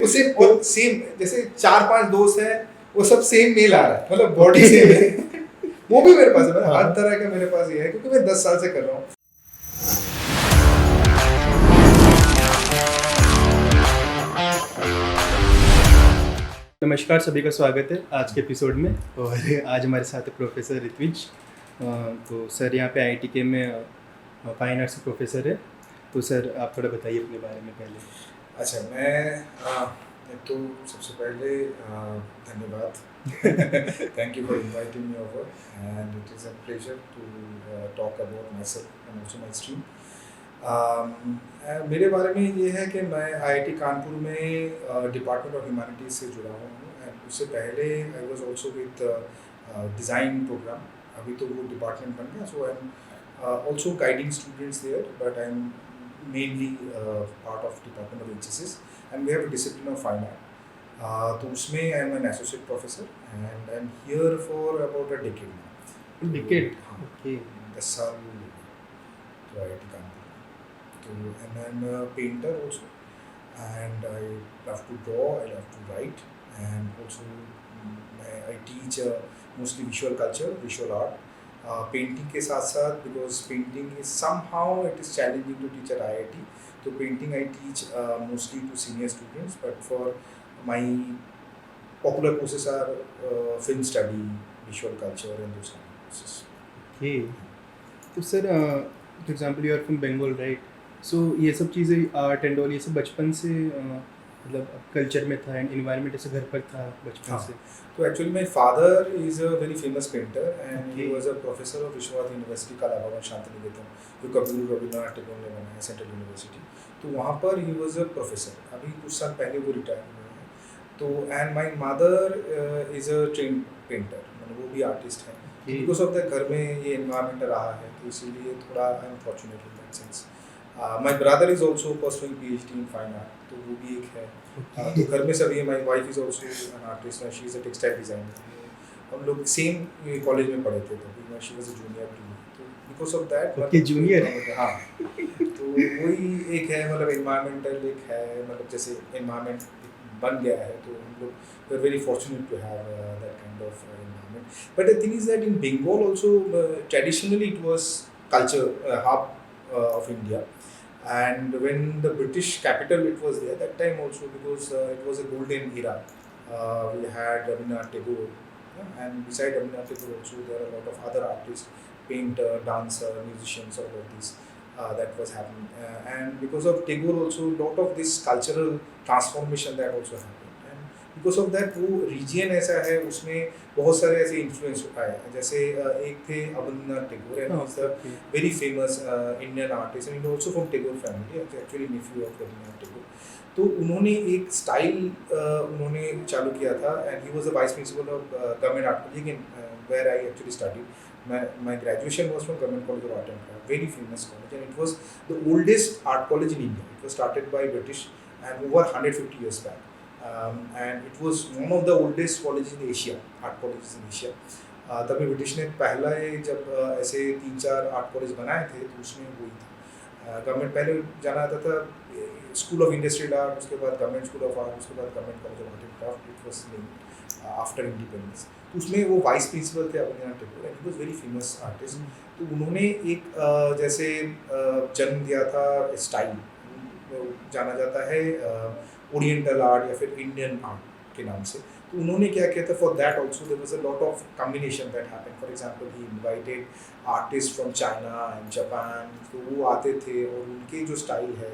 उसे और सेम जैसे 4-5 दोस्त हैं, वो सब सेम मेल आ रहा है, मतलब बॉडी सेम है। वो भी मेरे पास है, मतलब हर तरह का मेरे पास ये है, क्योंकि मैं 10 साल से कर रहा हूँ। नमस्कार, सभी का स्वागत है आज के एपिसोड में। और आज हमारे साथ है प्रोफेसर ऋत्विज। तो सर यहाँ पे IITK में फाइन आर्ट्स प्रोफेसर है। तो सर आप थोड़ा बताइए अपने बारे में पहले। अच्छा, मैं तो सबसे पहले धन्यवाद। Thank you for inviting me over and it is a pleasure to talk about myself and also my stream. मेरे बारे में ये है कि मैं IIT कानपुर में डिपार्टमेंट ऑफ ह्यूमैनिटीज़ से जुड़ा हुआ हूँ, एंड उससे पहले I was also with design programme. अभी तो वो डिपार्टमेंट बन गया, so I am also guiding students there, but I am mainly part of Department of HSS, and we have a discipline of fine art. तो उसमें I am an associate professor and I am here for about a decade now. Decade? हाँ, Okay. 10 साल तो IIT Kanpur. तो and I am a painter also, and I love to draw, I love to write, and also I teach mostly visual culture, visual art. Painting के साथ साथ, because painting is somehow it is challenging to teach at IIT, तो painting I teach mostly to senior students, but for my popular courses are film study, visual culture and those kind of courses. Okay. तो sir for example you are from Bengal, right? So ये सब चीज़ें art and all ये सब बचपन से मतलब culture में था एंड इन्वायरमेंट ऐसे घर पर था बचपन से? तो actually my father is a very famous painter and he Okay. Was a professor of Visva Bharati university Kala Bhavana Santiniketan, जो कपूर रविन्द्रनाथ टैगोर ने बनाया सेंट्रल यूनिवर्सिटी। तो वहाँ पर ही वॉज अ प्रोफेसर। अभी कुछ साल पहले वो रिटायर हुए हैं। तो and my mother is a train painter, मतलब वो भी आर्टिस्ट है। बिकॉज ऑफ द घर में ये इन्वायरमेंट रहा है, तो इसीलिए थोड़ा I am fortunate in that sense. My brother is also pursuing PhD in fine art, तो वो भी एक है। तो घर में सभी, my wife is also an artist and she is a textile designer. हम लोग सेम कॉलेज में पढ़े थे तभी, she was a junior to me, तो because of that Okay, junior? हाँ। तो वही एक है, मतलब इन्वायरमेंटल एक है, मतलब जैसे इन्वायरमेंट बन गया है, तो हम लोग we are very fortunate to have that kind of environment. But the thing is that in Bengal also traditionally it was culture hub of India, and when the British capital it was there that time also, because it was a golden era. We had Rabindranath Tagore, and beside Rabindranath Tagore also there are a lot of other artists, painter, dancer, musicians, all of these that was happening, and because of Tagore also lot of this cultural transformation that also happened, and because of that वो region ऐसा है, उसमें बहुत सारे ऐसे influence आए, जैसे एक थे Abanindranath Tagore, and is a very famous Indian artist and also from Tagore family, actually nephew of Rabindranath Tagore. तो उन्होंने एक स्टाइल उन्होंने चालू किया था, and he was the vice principal of government art college in where I actually studied. My graduation was from government college of art and craft, very famous college, and it was the oldest art college in India. It was started by British and over 150 years back. And it was one of the oldest colleges in Asia, art colleges in Asia. तभी British ने पहला जब ऐसे 3-4 art college बनाए थे, तो उसमें वही था। गवर्नमेंट पहले जाना आता था स्कूल ऑफ इंडस्ट्रियल आर्ट, उसके बाद गवर्नमेंट स्कूल ऑफ आर्ट, उसके बाद government college of art and craft, it was named after independence. तो उसमें वो वाइस प्रिंसिपल थे Abanindranath Tagore, and he was very famous artist. तो उन्होंने एक जैसे जन्म दिया था स्टाइल, जाना जाता है ओरिएंटल आर्ट या फिर इंडियन आर्ट के नाम से। तो उन्होंने क्या किया था, for that also there was a lot of combination that happened. For example he invited artist from China and Japan, तो वो आते थे और उनके जो स्टाइल है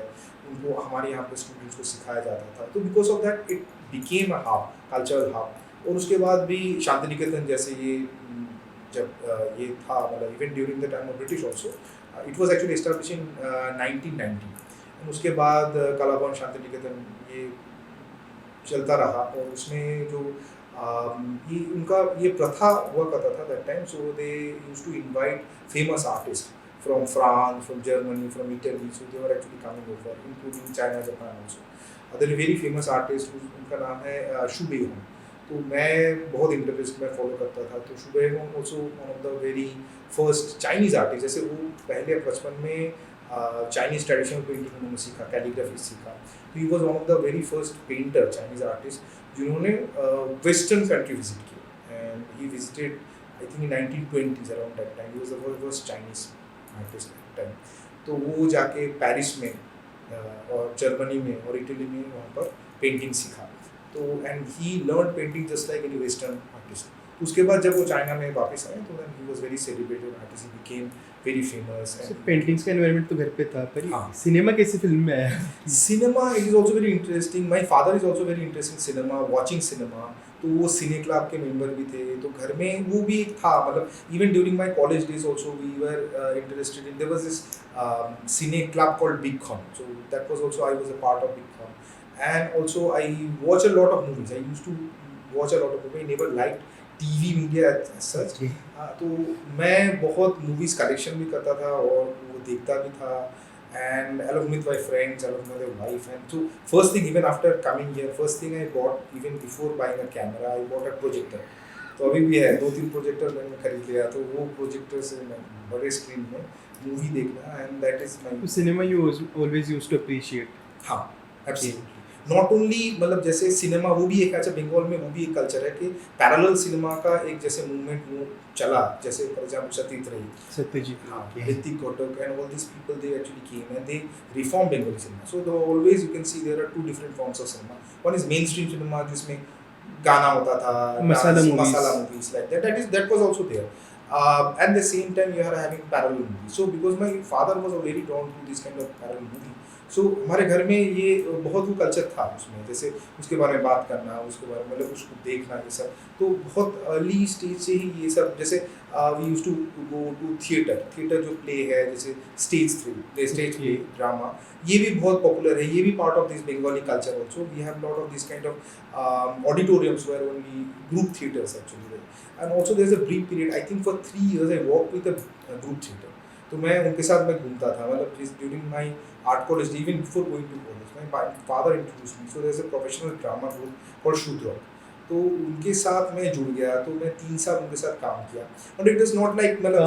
उनको हमारे यहाँ पे स्टूडेंट्स को सिखाया जाता था। तो because of that it became a hub, cultural hub. और उसके बाद भी शांतिनिकेतन जैसे ये जब ये था, मतलब even during the time of British also, it was actually establish in 1990। उसके बाद कलाभवन शांतिनिकेतन ये चलता रहा, और उसमें जो ये उनका ये प्रथा हुआ करता था that time, so they used to invite famous artist from France, from Germany, from Italy, so they were actually coming over, including China, Japan also. There very famous artist, उनका नाम है शुबे होंग। तो मैं बहुत इंटरेस्ट में follow करता था। तो Xu Bei Hong also one of the very first Chinese artist. जैसे वो पहले बचपन में चाइनीज़ ट्रेडिशनल पेंटिंग उन्होंने सीखा, कैलीग्राफी सीखा। तो he was one of the very first painter, Chinese artist जिन्होंने वेस्टर्न कंट्री विजिट किया। And he visited I think in 1920s around that time. He was the first Chinese artist at time. तो वो जाके Paris में और Germany में और Italy में वहाँ पर पेंटिंग सीखा। तो and he learn painting just like any western artist. उसके बाद जब वो चाइना में वापस आए तो he was very celebrated artist, he became very famous. Paintings का एनवायरनमेंट तो घर पे था, पर हाँ। सिनेमा कैसे फिल्म में आया? Cinema it is also very interesting. My father is also very interesting cinema, watching cinema. तो वो सिने क्लब के मेंबर भी थे, तो घर में वो भी एक था। मतलब even during my college days also we were interested in, there was this cine club called Big Con, so that was also I was a part of Big Con. And also I watch a lot of movies, I used to watch a lot of movie, never like TV media such. तो मैं बहुत movies collection भी करता था और वो देखता भी था। And along with my friends, along with my wife, and so first thing, even after coming here, first thing I bought, even before buying a camera, I bought a projector. तो अभी भी है, 2-3 प्रोजेक्टर मैंने खरीद लिया। तो वो projector से मैं बड़े स्क्रीन में मूवी देखना, and that is my cinema you always used to appreciate. हाँ, एब्सोल्युटली। नॉट ओनली मतलब जैसे सिनेमा, वो भी एक अच्छा बंगाल में वो भी एक कल्चर है कि पैरेलल सिनेमा का एक जैसे मूवमेंट वो चला। जैसे फॉर एग्जांपल सत्यजीत, हाँ, Ritwik Ghatak and all this people, they actually came and they reform Bengali cinema. So always you can see there are 2 different forms of cinema. One is mainstream cinema जिसमें गाना होता था, मसाला movies like that, that was also there. At the same time you are having parallel movies. So because my father was very drawn to this kind of parallel movie, सो हमारे घर में ये बहुत वो कल्चर था उसमें, जैसे उसके बारे में बात करना, उसके बारे में मतलब उसको देखना, ये सब। तो बहुत अर्ली स्टेज से ही ये सब, जैसे we used to go to theatre जो प्ले है, जैसे स्टेज प्ले ड्रामा, ये भी बहुत पॉपुलर है। ये भी part of this Bengali culture also. We have lot of this kind of auditoriums where only group theatres actually. And also there is a brief period, I think for 3 years I work with a group theatre. तो मैं उनके साथ मैं घूमता था, मतलब during my art college, even before going to college my father introduced me. So there is a professional drama group called Shudraka. तो उनके साथ मैं जुड़ गया। तो मैं 3 साल उनके साथ काम किया। But it is not like मतलब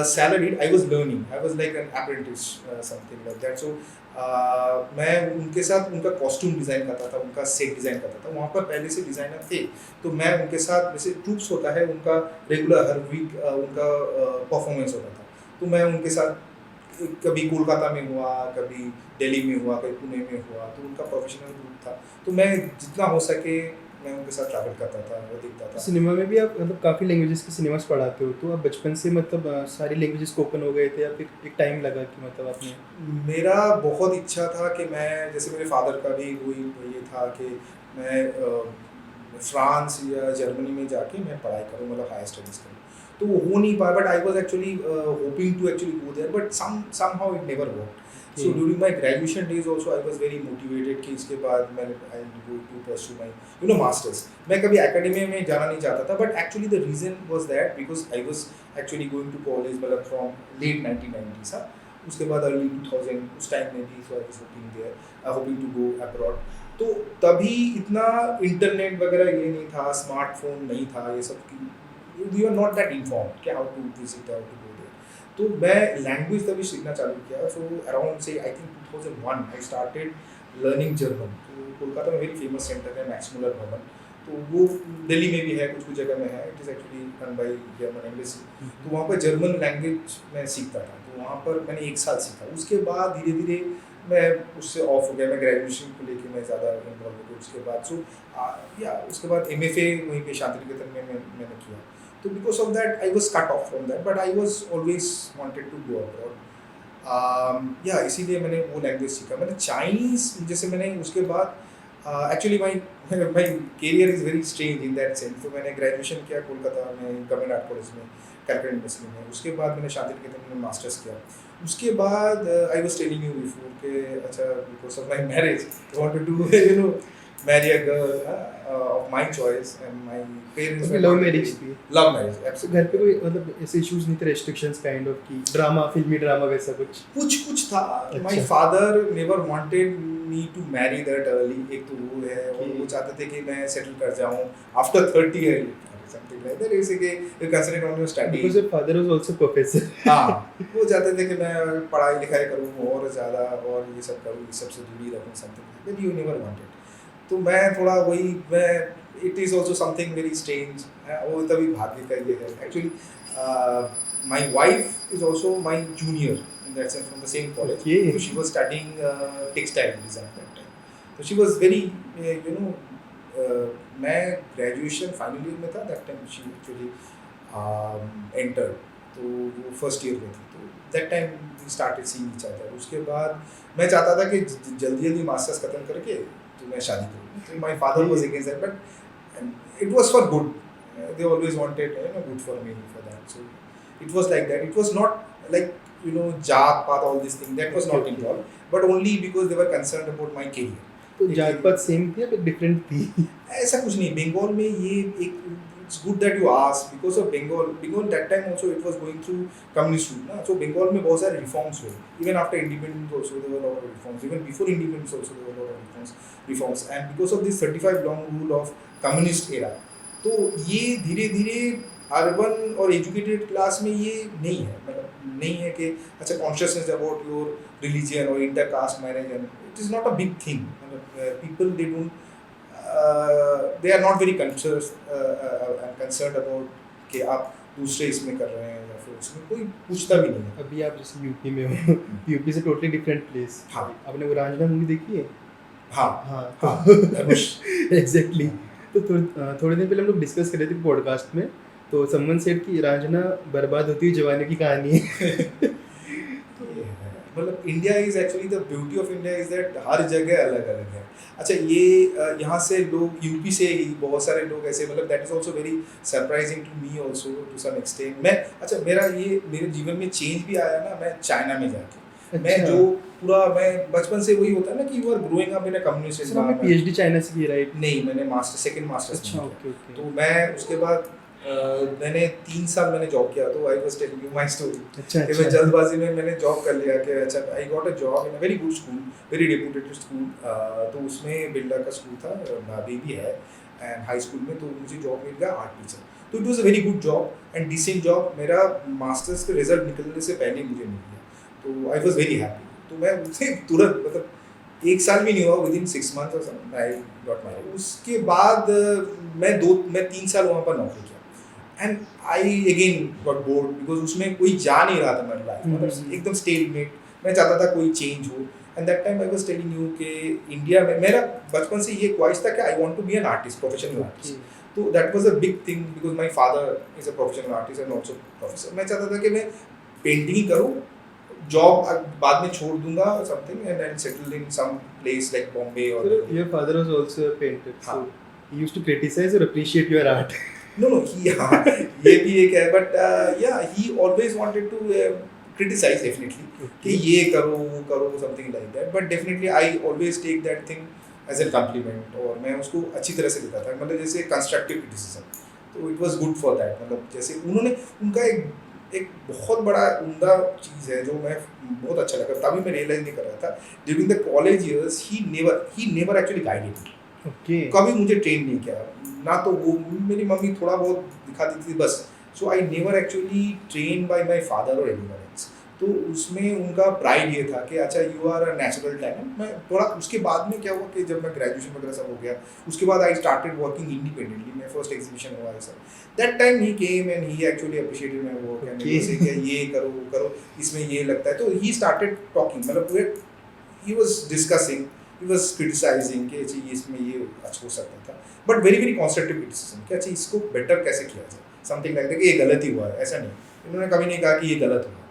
salaried, I was learning, I was like an apprentice, something like that. So मैं उनके साथ उनका कॉस्ट्यूम डिज़ाइन करता था, उनका सेट डिज़ाइन करता था। वहाँ पर पहले से डिज़ाइनर थे, तो मैं उनके साथ, जैसे ट्रूप्स होता है उनका रेगुलर हर वीक उनका परफॉर्मेंस होता था। तो मैं उनके साथ कभी कोलकाता में हुआ, कभी दिल्ली में हुआ, कभी पुणे में हुआ। तो उनका प्रोफेशनल ग्रुप था, तो मैं जितना हो सके मैं उनके साथ ट्रैवल करता था, वो देखता था। सिनेमा में भी आप मतलब काफ़ी लैंग्वेजेस के सिनेमास पढ़ाते हो, तो आप बचपन से मतलब सारी लैंग्वेजेस स्पोकन हो गए थे, या फिर एक टाइम लगा कि मतलब आपने? मेरा बहुत इच्छा था कि मैं, जैसे मेरे फादर का भी वही ये था कि मैं फ्रांस या जर्मनी में जाके मैं पढ़ाई करूँ, मतलब हायर स्टडीज़ करूँ। तो वो हो नहीं पाया, but I was actually hoping to actually go there, but somehow it never worked. So during my graduation days also I was very motivated कि इसके बाद मैं I go to pursue my masters. मैं कभी एकेडमी में जाना नहीं चाहता था, but actually the reason was that because I was actually going to college मतलब from late 1990s, उसके बाद early 2000 उस टाइम में भी, so I was hoping to go abroad. तो तभी इतना इंटरनेट वगैरह ये नहीं था, स्मार्टफोन नहीं था, ये सब की you are not that informed कि how to visit, how to go there. तो मैं लैंग्वेज तभी सीखना चालू किया। सो अराउंड से I think 2001 I started learning German. तो कोलकाता में वेरी फेमस सेंटर है मैक्स मुलर भवन, तो वो दिल्ली में भी है, कुछ कुछ जगह में है। It is actually run by German embassy. तो वहाँ पर जर्मन लैंग्वेज मैं सीखता था। तो वहाँ पर मैंने 1 साल सीखा। उसके बाद धीरे धीरे मैं उससे ऑफ हो गया। मैं ग्रेजुएशन को लेके मैं ज़्यादा इन्वॉल्व हो गया उसके बाद। उसके बाद MFA वहीं पे शांति निकेतन में मैंने किया। तो because of that I was cut off from that, but I was always wanted to go abroad. इसीलिए मैंने वो लैंग्वेज सीखा। मैंने चाइनीज़, जैसे मैंने उसके बाद actually my career is very strange in that sense. तो मैंने ग्रेजुएशन किया कोलकाता में गवर्नमेंट आर्ट कॉलेज में, कैलकाटा यूनिवर्सिटी में। उसके बाद मैंने शांति निकेतन में मास्टर्स किया। उसके बाद I was telling you before के अच्छा because of my marriage I wanted to marry a girl of my choice, and my parents were love not marriage really- थी? love marriage, तो absolutely. घर पे कोई मतलब ऐसे इश्यूज नहीं थे, रेस्ट्रिक्शंस काइंड ऑफ की फिल्मी ड्रामा वैसा कुछ? कुछ था। अच्छा। My father never wanted me to marry that early, एक तो वो है, और Okay. वो चाहते थे कि मैं सेटल कर जाऊँ after 30 year. Something like that, जैसे कि you concentrate on your study. Because your father was also professor. हाँ, वो चाहते थे कि मैं पढ़ाई लिखाई करूँ और ज़्यादा, और ये सब करूँ, ये सबसे दूरी रखूँ, something that you never wanted. तो मैं थोड़ा वही, मैं it is also something very strange, वो तभी भाग्य का ये है actually. My wife is also my junior in that sense from the same college, okay. so she was studying textile design that time. So she was very you know मैं graduation final year में था that time, she actually entered, तो वो first year में थी, तो that time we started seeing each other. उसके बाद मैं चाहता था कि जल्दी जल्दी मास्टर्स खत्म करके तो मैं शादी करूँ, तो my father was against that, but it was for good, they always wanted good for me for that, so it was like that. It was not like jaat path, all this thing, that was not Okay. involved, but only because they were concerned about my career. तो जात पात same थी या फिर different थी? ऐसा कुछ नहीं, बंगाल में ये एक, it's good that you ask, because of Bengal that time also it was going through communist rule ना, सो बंगाल में बहुत सारे रिफॉर्म्स हुए, even after independence also there were lot of reforms, even before independence also there were lot of reforms, and because of this 35 long rule of communist era, तो ये धीरे धीरे urban और एजुकेटेड क्लास में ये नहीं है, मतलब नहीं है कि अच्छा कॉन्शियसनेस अबाउट योर रिलीजन और inter caste marriage, and it is not a big thing, मतलब people they don't, they are not very concerned about कि आप दूसरे इसमें कर रहे हैं या फिर उसमें कोई पूछता भी नहीं है। अभी आप जैसे यूपी में हो, यूपी से टोटली डिफरेंट प्लेस। हाँ। आपने वो रांझना मूवी देखी है? हाँ हाँ, हाँ, धनुष। एग्जैक्टली। तो थोड़े दिन पहले हम लोग डिस्कस कर रहे थे पॉडकास्ट में, तो समवन सेड कि रांझना बर्बाद होती हुई जवानी की कहानी है। मतलब India is actually, the beauty of India is that हर जगह अलग अलग है। अच्छा ये यहाँ से लोग, यूपी से ही बहुत सारे लोग ऐसे, मतलब that is also very surprising to me also to some extent. मैं अच्छा मेरे जीवन में चेंज भी आया ना, मैं चाइना में जाके, मैं अच्छा। जो पूरा, मैं बचपन से वही होता है ना कि you are growing up in a communist sir आपने एनवायरनमेंट। पीएचडी चाइना से की, राइट? नहीं, मैंने सेकंड मास्टर्स अच्छा, में ओके किया। ओके। तो मैं उसके बाद मैंने 3 साल मैंने जॉब किया, तो आई was telling you my story अच्छा कि मैं जल्दबाजी में मैंने जॉब कर लिया कि अच्छा I got a job in a very good school, very reputed school, तो उसमें बिरला का स्कूल था, अभी भी है, एंड हाई स्कूल में, तो मुझे जॉब मिल गया आर्ट टीचर, तो it was a very good job and decent job. मेरा मास्टर्स का रिजल्ट निकलने से पहले मुझे मिल गया, तो आई वाज वेरी हैप्पी। तो मैं उससे तुरंत, मतलब 1 साल भी नहीं हुआ, विद इन 6 मंथ्स और समथिंग आई गॉट मैरिड। उसके बाद मैं 3 साल वहाँ पर नौकरी किया, and I again got bored, because उसमें कोई जा नहीं रहा था मेरी लाइफ, मतलब एकदम स्टेलमेट, मैं चाहता था कोई चेंज हो। And that time I was telling you कि इंडिया में मेरा बचपन से ये ख्वाहिश था कि I want to be an artist, professional artist, तो that was a big thing, because my father is a professional artist and also professor. मैं चाहता था कि मैं पेंटिंग ही करूँ, जॉब बाद में छोड़ दूंगा something, and then settle in some place like Bombay और your father was also a painter, हाँ। So he used to criticise और अप्रिशिएट योर आर्ट। No, हाँ, ये भी एक है, but yeah, he always wanted to criticize definitely कि ये करो वो करो something like that, but definitely I always take that thing as a compliment, और मैं उसको अच्छी तरह से लेता था, मतलब जैसे constructive criticism, तो it was good for that। मतलब जैसे उन्होंने, उनका एक बहुत बड़ा उम्दा चीज़ है जो मैं बहुत अच्छा लगा, तभी मैं रियलाइज नहीं कर रहा था, during the college years he never actually guided me, okay. कभी मुझे ट्रेन नहीं किया ना, तो वो मेरी मम्मी थोड़ा बहुत दिखा देती थी बस, so I never actually train by my father और एनीवन एल्स। तो उसमें उनका प्राइड ये था कि अच्छा you are a natural talent. मैं थोड़ा उसके बाद में क्या हुआ कि जब मैं ग्रेजुएशन वगैरह सब हो गया, उसके बाद आई स्टार्टेड वर्किंग इंडिपेंडेंटली, मेरा फर्स्ट एग्जीबिशन हुआ है sir, that time he came and he actually appreciated my work, and जैसे कि ये करो वो करो, इसमें ये लगता है, तो ही स्टार्टेड टॉकिंग, मतलब he was discussing, he was criticizing कि अच्छा इसमें ये अच्छा हो सकता था, but very very constructive criticism कि अच्छा इसको बेटर कैसे किया जाए, समथिंग लाइक दैट, कि ये गलत ही हुआ है, ऐसा नहीं, इन्होंने कभी नहीं कहा कि ये गलत हुआ।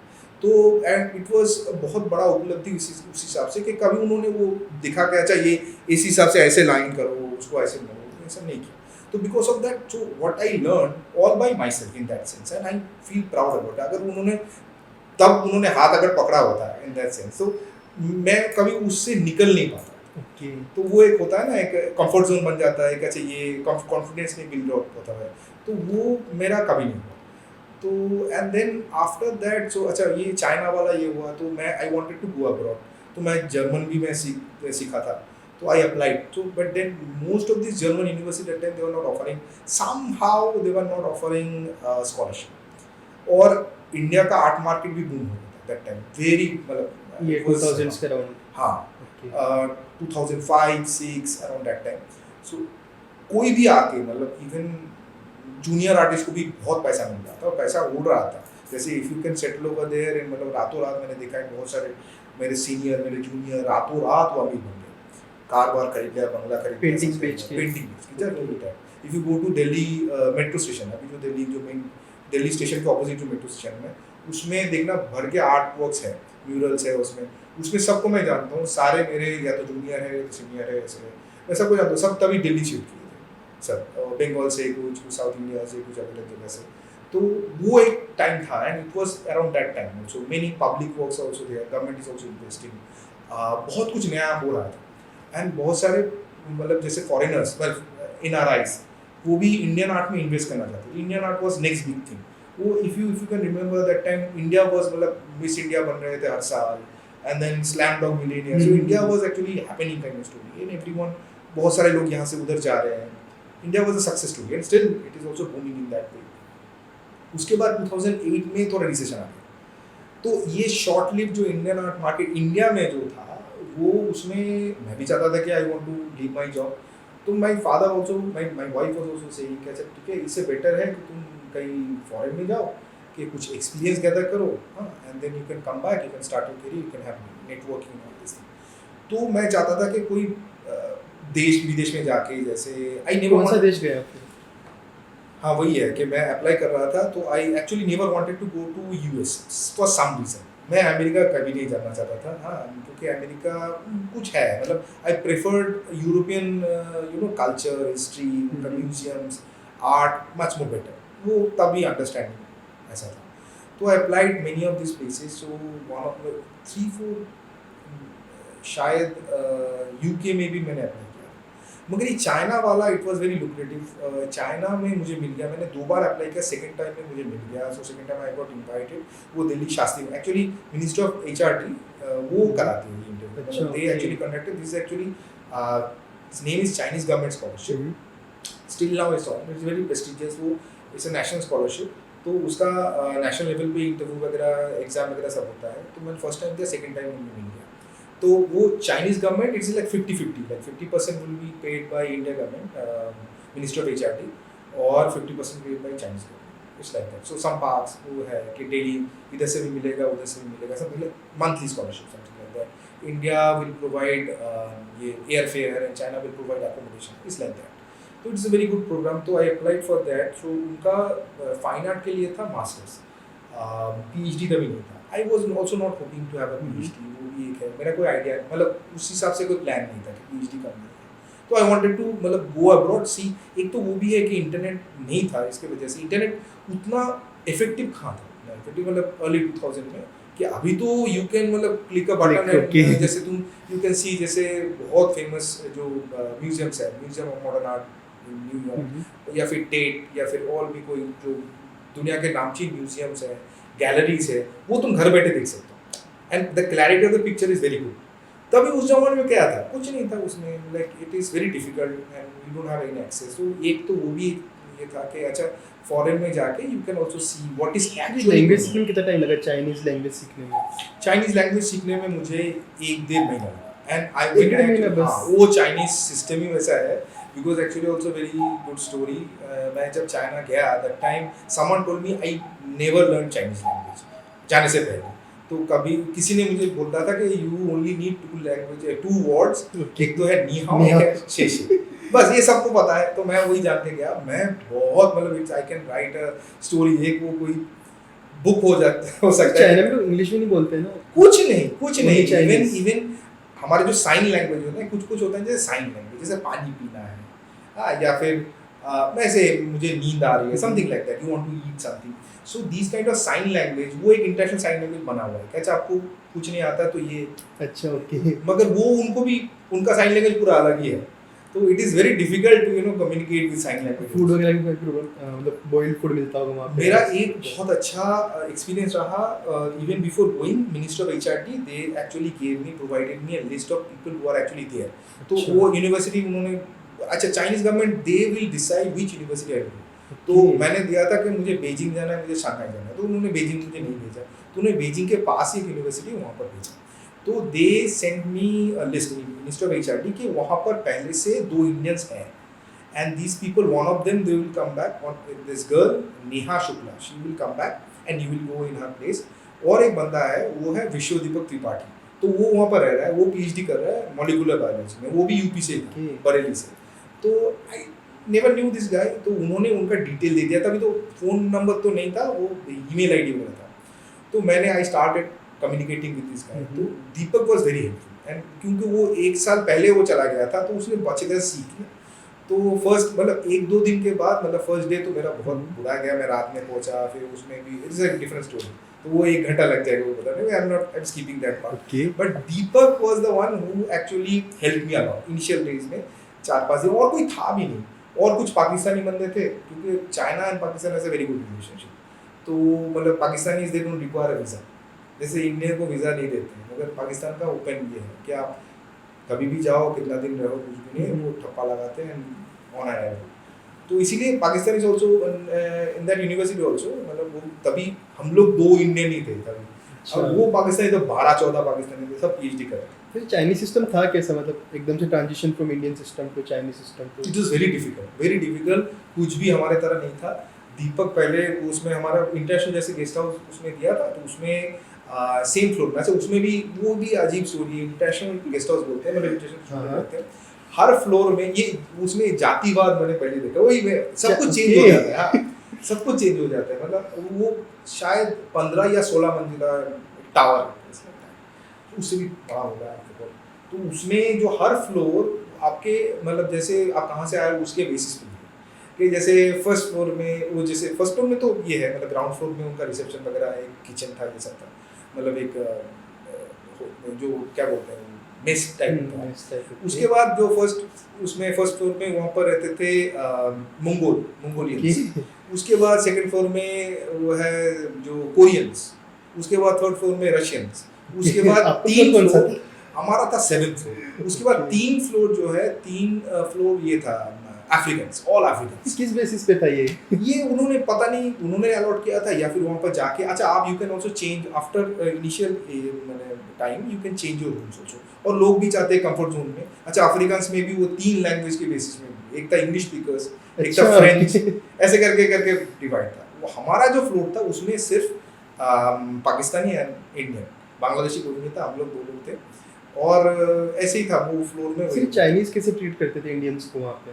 तो एंड इट वाज बहुत बड़ा उपलब्धि उस हिसाब से कि कभी उन्होंने वो दिखा कि अच्छा ये इस हिसाब से ऐसे लाइन करो, उसको ऐसे करो, ऐसा नहीं किया। तो because of that, so what I learn all bye my self in that sense, and I feel proud about. अगर उन्होंने हाथ अगर पकड़ा होता है इन दैट सेंस, तो मैं कभी उससे निकल नहीं पाता। ओके। तो वो एक होता है ना, एक कंफर्ट जोन बन जाता है कि अच्छा ये कॉन्फिडेंस नहीं बिल्ड अप होता है, तो वो मेरा कभी नहीं हुआ। तो and then after that, so अच्छा ये चाइना वाला ये हुआ, तो मैं I wanted to go abroad, तो मैं जर्मन भी मैं सीखा था, तो आई अप्लाइड तो but then most of this German university that time they were not offering somehow they were not offering scholarship और इंडिया का आर्ट मार्केट भी बूम हो गया था दैट टाइम वेरी मतलब ये 2000s के अराउंड हाँ ओके 2005-6 अराउंड दैट टाइम सो कोई भी आके मतलब इवन जूनियर आर्टिस्ट को भी बहुत पैसा मिल रहा था और पैसा उड़ रहा था जैसे if you can settle over there and मतलब रातों रात मैंने देखा है बहुत सारे मेरे सीनियर मेरे जूनियर रातों रात वो अमीर बन गए कार बार खरीद लिया बंगला खरीद लिया Paintings बेच के। Painting if you go to Delhi metro station अभी जो दिल्ली जो मेन दिल्ली स्टेशन के ऑपोजिट जो मेट्रो स्टेशन में उसमें देखना भर के आर्ट वर्क्स है म्यूरल्स है उसमें सबको मैं जानता हूँ सारे मेरे या तो जूनियर है या तो सीनियर है ऐसे मैं सबको जानता हूँ सब तभी दिल्ली शिफ्ट किए थे सब बंगाल से कुछ साउथ इंडिया से कुछ अलग अलग जगह से तो वो एक टाइम था and it was around that time also many public works also there government is also investing बहुत कुछ नया हो रहा था एंड बहुत सारे मतलब जैसे फॉरेनर्स इन आर आइज वो भी इंडियन आर्ट में इन्वेस्ट करना चाहते थे Indian art was next big thing वो if you can remember that time India was मतलब मिस इंडिया बन रहे थे हर साल and then Slumdog Millionaire so India was actually happening kind of story and everyone बहुत सारे लोग यहाँ से उधर जा रहे हैं India was a success story and still it is also booming in that way उसके बाद 2008 में थोड़ा रिसेशन आ गया तो ये शॉर्ट लिव जो इंडियन आर्ट मार्केट इंडिया में जो था वो उसमें मैं भी चाहता था कि I want to leave my job तो my father also my wife was also saying कि अच्छा ठीक है इससे बेटर है कि तुम कहीं फॉरेन में जाओ कि कुछ एक्सपीरियंस गैदर करो and then you can come back you can start your career you can have networking all this तो मैं चाहता था कि कोई देश विदेश में जाके जैसे आई नेवर कौन सा देश गए आप फिर? हाँ वही है कि मैं अप्लाई कर रहा था तो I actually never wanted to go to US for some reason मैं अमेरिका कभी नहीं जाना चाहता था हाँ क्योंकि अमेरिका कुछ है मतलब आई preferred European you know culture history museums art much more better वो तभी अंडरस्टैंडिंग ऐसा था तो I applied many of this places so one of 3-4 शायद यूके में भी मैंने अप्लाई किया मगर ये चाइना वाला it was very lucrative China में मुझे मिल गया मैंने 2 बार अप्लाई किया सेकंड टाइम में मुझे मिल गया so second time I got invited वो दिल्ली शास्त्री में एक्चुअली मिनिस्ट्री ऑफ एचआरटी वो कराती है इंटरव्यू अच्छा, they actually conducted this actually his name is Chinese government scholarship still now it's on it's very prestigious वो इट्स अ नेशनल स्कॉलरशिप तो उसका national level पे इंटरव्यू वगैरह एग्जाम वगैरह सब होता है तो मैंने फर्स्ट टाइम दिया सेकंड टाइम मुझे मिल गया तो वो Chinese government it's like 50-50 like 50% will be paid by India government ministry of HRT और 50% paid by Chinese government it's like that so some parts वो है कि डेली इधर से भी मिलेगा उधर से भी मिलेगा सब मतलब monthly scholarship something like that India will provide ये air fare and China will provide accommodation it's like that तो it's a very good programme तो I applied for that so उनका फाइन आर्ट के लिए था मास्टर्स पीएचडी का भी नहीं था I was also not hoping to have a PhD वो भी एक है मेरा कोई आइडिया मतलब उस हिसाब से कोई प्लान नहीं था कि पीएचडी करना है तो आई वांटेड टू मतलब गो अब्रॉड सी एक तो वो भी है कि इंटरनेट नहीं था इसके वजह से इंटरनेट उतना इफेक्टिव कहाँ था इफेक्टिव मतलब अर्ली 2000 में कि अभी तो यू कैन मतलब क्लिक अ बटन है जैसे तुम यू कैन सी जैसे बहुत फेमस जो म्यूजियम्स है museum of modern art New York या फिर टेट या फिर और भी कोई जो दुनिया के नामचीन म्यूजियम्स है गैलरीज है वो तुम घर बैठे देख सकते हो and the clarity of the picture is very good तभी उस जमाने में क्या था कुछ नहीं था उसमें like it is very difficult and you don't have any access तो एक तो वो भी ये था कि अच्छा फॉरेन में जाके you can also see what is actually language सीखने में कितना टाइम लगा चाइनीज लैंग्वेज सीखने में चाइनीज लैंग्वेज सीखने में मुझे 1-1.5 महीना लगा एंड आई एक डेढ़ महीना बस। वो चाइनीज सिस्टम ही वैसा है because actually also very good story मैं जब चाइना गया that time someone told me I never learn Chinese language जाने से पहले तो कभी किसी ने मुझे बोलता था कि you only need 2 language 2 words एक तो है नी हाओ एक है शे शे बस ये सबको पता है तो मैं वही जान के गया मैं बहुत मतलब it's I can write a story एक वो कोई बुक हो सकता है चाइना में लोग इंग्लिश में नहीं बोलते हैं ना कुछ नहीं इवन हमारे जो साइन लैंग्वेज होता है कुछ होता है जैसे साइन लैंग्वेज जैसे पानी पीना है या फिर वैसे मुझे नींद आ रही है something like that you want to eat something so this kind of sign language वो एक इंटरनेशनल साइन लैंग्वेज बना हुआ है अच्छा आपको कुछ नहीं आता तो ये अच्छा ओके मगर वो उनको भी उनका साइन लैंग्वेज पूरा अलग ही है तो it is very difficult to communicate with sign language. Food वगैरह की कोई प्रॉब्लम, मतलब बॉइल्ड फूड मिलता होगा वहाँ पे? मेरा एक बहुत अच्छा एक्सपीरियंस रहा। Even before going, minister of HRD they actually provided me a list of people who are actually there. तो अच्छा। वो यूनिवर्सिटी उन्होंने, अच्छा Chinese government they will decide which university I will. तो Okay. मैंने दिया था कि मुझे बीजिंग जाना है, मुझे शंघाई जाना है, तो उन्होंने बीजिंग मुझे नहीं भेजा, तो उन्होंने बीजिंग के पास ही एक यूनिवर्सिटी वहाँ पर भेजा। तो they send me a list, minister of HRD, कि वहाँ पर पहले से 2 इंडियंस हैं, and these people, one of them, they will come back, this girl Neha Shukla, she will come back and you will go in her place। और एक बंदा है, वो है विश्व दीपक त्रिपाठी, तो वो वहाँ पर रह रहा है, वो पीएचडी कर रहा है मॉलिक्यूलर बायोलॉजी में, वो भी यूपी से था, बरेली से। तो I never knew this guy, तो उन्होंने उनका डिटेल दे दिया, तभी तो फ़ोन नंबर तो नहीं था, वो ईमेल आईडी वगैरह था। तो मैंने I started communicating with this guy. तो दीपक वॉज वेरी हेल्पफुल, एंड क्योंकि वो 1 साल पहले वो चला गया था, तो उसने अच्छी तरह सीख लिया। तो फर्स्ट मतलब 1-2 दिन के बाद, मतलब फर्स्ट डे तो मेरा बहुत बुरा गया, मैं रात में पहुंचा, फिर उसमें भी इट्स अ डिफरेंट स्टोरी, तो वो 1 घंटा लग जाएगा वो बताने में, I am skipping that part. But Deepak was the one who actually help me a lot initial days में, 4-5 दिन, और कोई था भी नहीं, और कुछ पाकिस्तानी बंदे थे, क्योंकि China and Pakistan has a very good relationship. तो मतलब Pakistanis they don't require a visa, जैसे इंडिया को वीज़ा नहीं देते हैं, मगर पाकिस्तान का ओपन ये है कि आप कभी भी जाओ, कितना दिन रहो, कुछ भी नहीं, वो ठप्पा लगाते हैं ऑन अराइवल। तो इसीलिए Pakistan is also in that university also, मतलब वो तभी हम लोग 2 इंडियन ही थे तभी। अब वो पाकिस्तानी तो 12-14 पाकिस्तानी थे, सब पीएचडी कर रहे थे। फिर चाइनीज सिस्टम था कैसा, मतलब एकदम से transition from Indian system to Chinese system to? It was very difficult, कुछ भी हमारे तरह नहीं था। दीपक पहले उसमें हमारा इंटरनेशनल जैसे गेस्ट हाउस उसमें दिया था, तो उसमें सेम फ्लोर में, अच्छा उसमें भी वो भी अजीब स्टोरी है, इंटरनेशनल गेस्ट हाउस बोलते हैं, मतलब इंटरनेशनल बोलते हैं। हर फ्लोर में ये, उसमें जातिवाद मैंने पहले देखा, वही में सब कुछ चेंज हो जाता है। हाँ, सब कुछ चेंज हो जाता है, मतलब वो शायद 15 या 16 मंजिला टावर है, उससे भी बड़ा होगा। तो उसमें जो हर फ्लोर आपके, मतलब जैसे आप कहाँ से आए उसके बेसिस पे, कि जैसे फर्स्ट फ्लोर में, वो जैसे फर्स्ट फ्लोर में तो ये है, मतलब ग्राउंड फ्लोर में उनका रिसेप्शन वगैरह, एक किचन था, ये सब था, मतलब एक जो क्या बोलते हैं मेस टाइप था। उसके बाद जो फर्स्ट फ्लोर में वहाँ पर रहते थे मंगोलियंस। उसके बाद सेकंड फ्लोर में वो है जो कोरियंस। उसके बाद थर्ड फ्लोर में रशियंस। उसके बाद 3 फ्लोर हमारा था 7th फ्लोर। उसके बाद 3 फ्लोर जो है, 3 फ्लोर ये था अफ्रीकन्स, ऑल अफ्रीकन्स। किस बेसिस पे था ये? ये उन्होंने पता नहीं, उन्होंने अलॉट किया था, या फिर वहाँ पर जाके, अच्छा आप you can also change after initial time, you can change your rooms also, और लोग भी चाहते हैं कंफर्ट जोन में। अच्छा अफ्रीकन्स में भी वो 3 लैंग्वेज के बेसिस में, एक था इंग्लिश स्पीकर्स, एक था फ्रेंच, ऐसे करके करके डिवाइड था। वो हमारा जो फ्लोर था उसमें सिर्फ पाकिस्तानी एंड इंडियन, बांग्लादेशी कोई नहीं था, हम लोग 2 लोग थे, और ऐसे ही था वो फ्लोर में। सिर्फ चाइनीज कैसे ट्रीट करते थे इंडियंस को वहाँ पे?